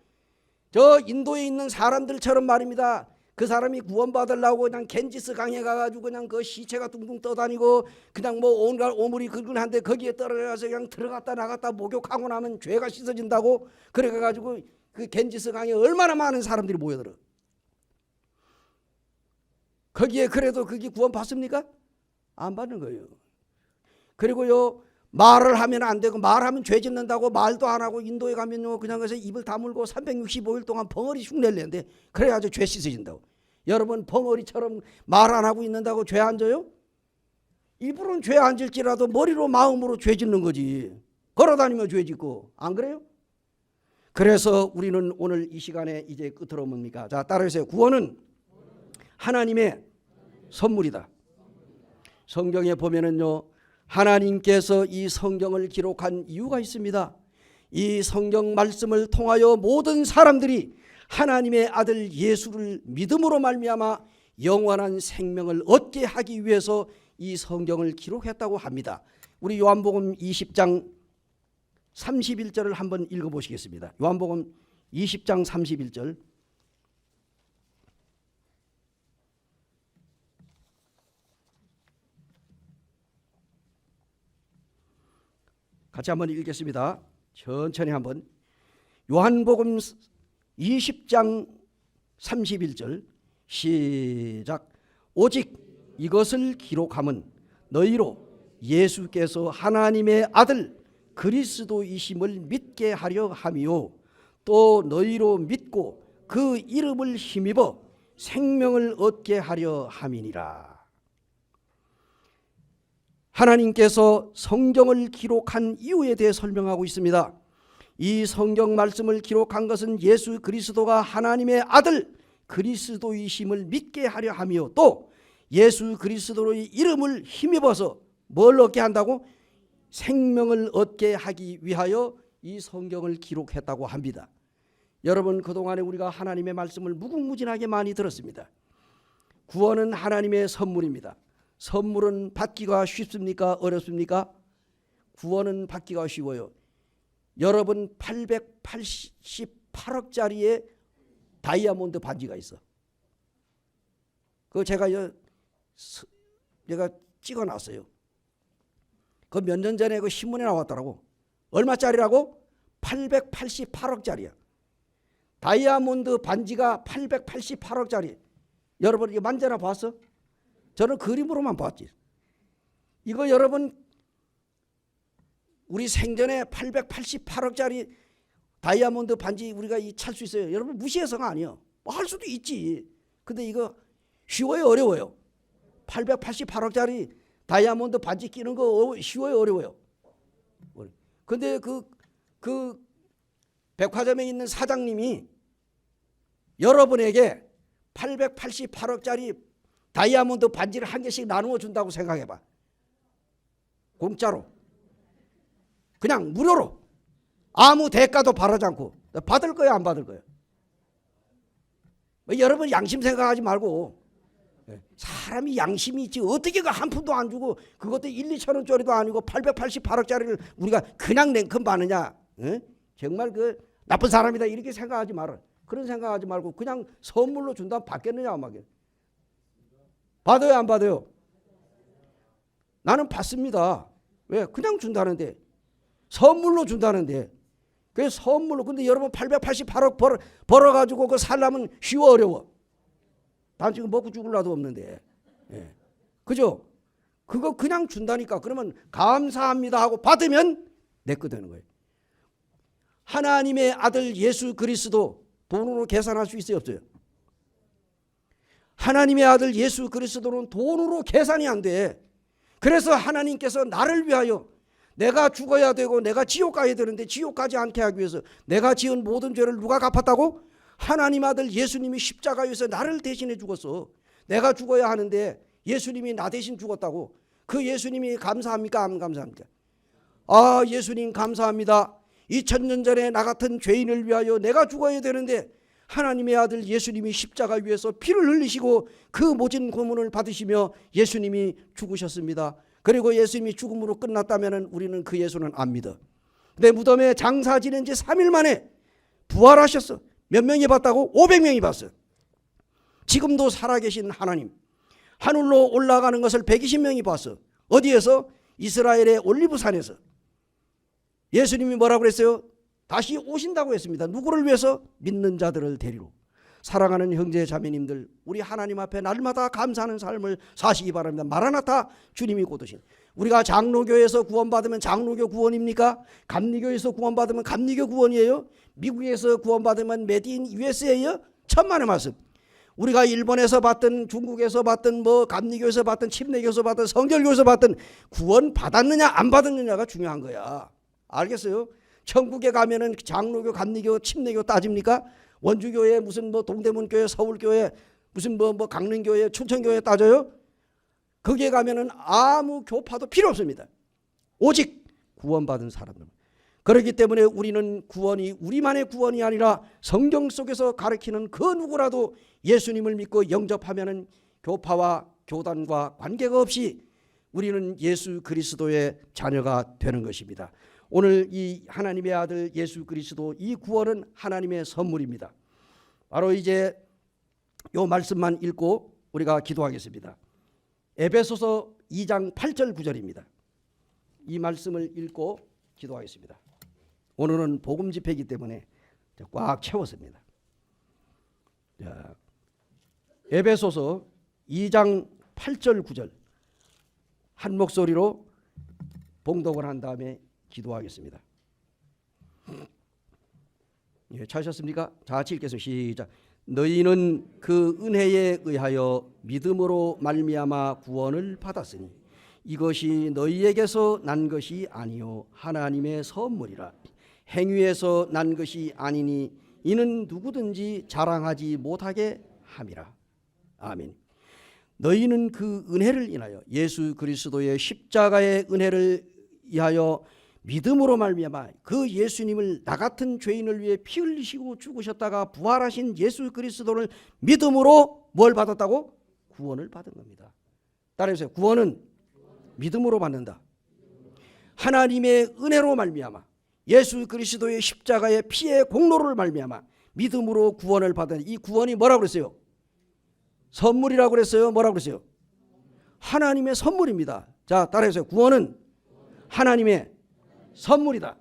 A: 저 인도에 있는 사람들처럼 말입니다. 그 사람이 구원받으려고 그냥 겐지스 강에 가가지고 그냥 그 시체가 둥둥 떠다니고 그냥 뭐 온갖 오물이 긁근한데 거기에 떨어져서 그냥 들어갔다 나갔다 목욕하고 나면 죄가 씻어진다고 그래가지고 그 겐지스 강에 얼마나 많은 사람들이 모여들어. 거기에 그래도 그게 구원 받습니까? 안 받는 거예요. 그리고요. 말을 하면 안 되고 말하면 죄 짓는다고 말도 안 하고 인도에 가면요 그냥 그래서 입을 다물고 365일 동안 벙어리 흉내를 내는데 그래야죠 죄 씻어진다고. 여러분 벙어리처럼 말 안 하고 있는다고 죄 안 져요? 입으로는 죄 안 질지라도 머리로 마음으로 죄 짓는 거지. 걸어다니며 죄 짓고. 안 그래요? 그래서 우리는 오늘 이 시간에 이제 끝으로 뭡니까? 자, 따라해주세요. 구원은 하나님의 선물이다. 성경에 보면은요 하나님께서 이 성경을 기록한 이유가 있습니다. 이 성경 말씀을 통하여 모든 사람들이 하나님의 아들 예수를 믿음으로 말미암아 영원한 생명을 얻게 하기 위해서 이 성경을 기록했다고 합니다. 우리 요한복음 20장 31절을 한번 읽어보시겠습니다. 요한복음 20장 31절. 같이 한번 읽겠습니다. 천천히 한번. 요한복음 20장 31절 시작. 오직 이것을 기록함은 너희로 예수께서 하나님의 아들 그리스도이심을 믿게 하려 함이요 또 너희로 믿고 그 이름을 힘입어 생명을 얻게 하려 함이니라. 하나님께서 성경을 기록한 이유에 대해 설명하고 있습니다. 이 성경 말씀을 기록한 것은 예수 그리스도가 하나님의 아들 그리스도이심을 믿게 하려 하며 또 예수 그리스도의 이름을 힘입어서 뭘 얻게 한다고? 생명을 얻게 하기 위하여 이 성경을 기록했다고 합니다. 여러분 그동안에 우리가 하나님의 말씀을 무궁무진하게 많이 들었습니다. 구원은 하나님의 선물입니다. 선물은 받기가 쉽습니까? 어렵습니까? 구원은 받기가 쉬워요. 여러분 888억짜리의 다이아몬드 반지가 있어. 그거 제가 찍어놨어요. 그 몇 년 전에 그 신문에 나왔더라고. 얼마짜리라고? 888억짜리야. 다이아몬드 반지가 888억짜리. 여러분 이거 만져나 봤어? 저는 그림으로만 봤지. 이거 여러분 우리 생전에 888억짜리 다이아몬드 반지 우리가 찰 수 있어요. 여러분 무시해서가 아니에요. 뭐 할 수도 있지. 근데 이거 쉬워요 어려워요? 888억짜리 다이아몬드 반지 끼는 거 쉬워요 어려워요? 근데 그 백화점에 있는 사장님이 여러분에게 888억짜리 다이아몬드 반지를 한 개씩 나누어 준다고 생각해봐. 공짜로. 그냥 무료로. 아무 대가도 바라지 않고. 받을 거야 안 받을 거야? 여러분 양심 생각하지 말고. 사람이 양심이 있지 어떻게 그 한 푼도 안 주고 그것도 1, 2천 원짜리도 아니고 888억짜리를 우리가 그냥 냉큼 받느냐. 정말 그 나쁜 사람이다 이렇게 생각하지 말아. 그런 생각하지 말고 그냥 선물로 준다면 받겠느냐 막. 받아요 안 받아요? 나는 받습니다. 왜? 그냥 준다는데 선물로 준다는데 그래서 선물로. 근데 여러분 888억 벌어가지고 그 살려면 쉬워 어려워? 난 지금 먹고 죽을 나도 없는데. 예. 그죠? 그거 그냥 준다니까. 그러면 감사합니다 하고 받으면 내 거 되는 거예요. 하나님의 아들 예수 그리스도 돈으로 계산할 수 있어요, 없어요? 하나님의 아들 예수 그리스도는 돈으로 계산이 안 돼. 그래서 하나님께서 나를 위하여 내가 죽어야 되고 내가 지옥 가야 되는데 지옥 가지 않게 하기 위해서 내가 지은 모든 죄를 누가 갚았다고? 하나님 아들 예수님이 십자가에서 나를 대신해 죽었어. 내가 죽어야 하는데 예수님이 나 대신 죽었다고. 그 예수님이 감사합니까? 안 감사합니까? 아, 예수님 감사합니다. 2000년 전에 나 같은 죄인을 위하여 내가 죽어야 되는데 하나님의 아들 예수님이 십자가 위에서 피를 흘리시고 그 모진 고문을 받으시며 예수님이 죽으셨습니다. 그리고 예수님이 죽음으로 끝났다면 우리는 그 예수는 안 믿어. 근데 무덤에 장사 지낸 지 3일 만에 부활하셨어. 몇 명이 봤다고? 500명이 봤어. 지금도 살아계신 하나님, 하늘로 올라가는 것을 120명이 봤어. 어디에서? 이스라엘의 올리브산에서. 예수님이 뭐라고 그랬어요? 다시 오신다고 했습니다. 누구를 위해서? 믿는 자들을 데리러. 사랑하는 형제 자매님들, 우리 하나님 앞에 날마다 감사하는 삶을 사시기 바랍니다. 마라나타, 주님이 곧 오신. 우리가 장로교에서 구원받으면 장로교 구원입니까? 감리교에서 구원받으면 감리교 구원이에요? 미국에서 구원받으면 메드 인 USA예요? 천만의 말씀. 우리가 일본에서 받든 중국에서 받든 뭐 감리교에서 받든 침례교에서 받든 성결교에서 받든 구원 받았느냐 안 받았느냐가 중요한 거야. 알겠어요? 천국에 가면은 장로교, 감리교, 침례교 따집니까? 원주교회 무슨 뭐 동대문교회, 서울교회 무슨 뭐 강릉교회, 춘천교회 따져요? 거기에 가면은 아무 교파도 필요 없습니다. 오직 구원받은 사람들. 그렇기 때문에 우리는 구원이 우리만의 구원이 아니라 성경 속에서 가르치는 그 누구라도 예수님을 믿고 영접하면은 교파와 교단과 관계가 없이 우리는 예수 그리스도의 자녀가 되는 것입니다. 오늘 이 하나님의 아들 예수 그리스도, 이 구원은 하나님의 선물입니다. 바로 이제 이 말씀만 읽고 우리가 기도하겠습니다. 에베소서 2장 8절 9절입니다. 이 말씀을 읽고 기도하겠습니다. 오늘은 복음 집회이기 때문에 꽉 채웠습니다. 에베소서 2장 8절 9절 한 목소리로 봉독을 한 다음에 기도하겠습니다. 예, 찾으셨습니까? 자, 같이 읽겠습니다. 시작. 너희는 그 은혜에 의하여 믿음으로 말미암아 구원을 받았으니 이것이 너희에게서 난 것이 아니요 하나님의 선물이라. 행위에서 난 것이 아니니 이는 누구든지 자랑하지 못하게 함이라. 아멘. 너희는 그 은혜를 인하여 예수 그리스도의 십자가의 은혜를 위하여 믿음으로 말미암아 그 예수님을 나 같은 죄인을 위해 피 흘리시고 죽으셨다가 부활하신 예수 그리스도를 믿음으로 뭘 받았다고? 구원을 받은 겁니다. 따라해보세요. 구원은 믿음으로 받는다. 하나님의 은혜로 말미암아 예수 그리스도의 십자가의 피의 공로를 말미암아 믿음으로 구원을 받은 이 구원이 뭐라고 그랬어요? 선물이라고 그랬어요? 뭐라고 그랬어요? 하나님의 선물입니다. 자, 따라해보세요. 구원은 하나님의 선물이다.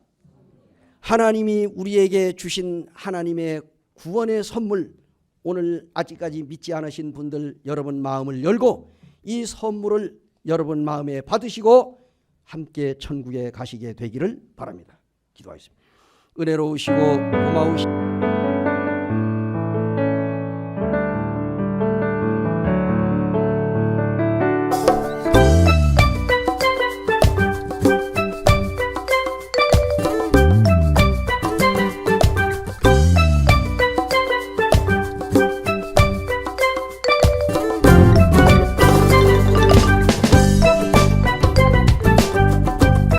A: 하나님이 우리에게 주신 하나님의 구원의 선물, 오늘 아직까지 믿지 않으신 분들 여러분 마음을 열고 이 선물을 여러분 마음에 받으시고 함께 천국에 가시게 되기를 바랍니다. 기도하겠습니다. 은혜로우시고 고마우시고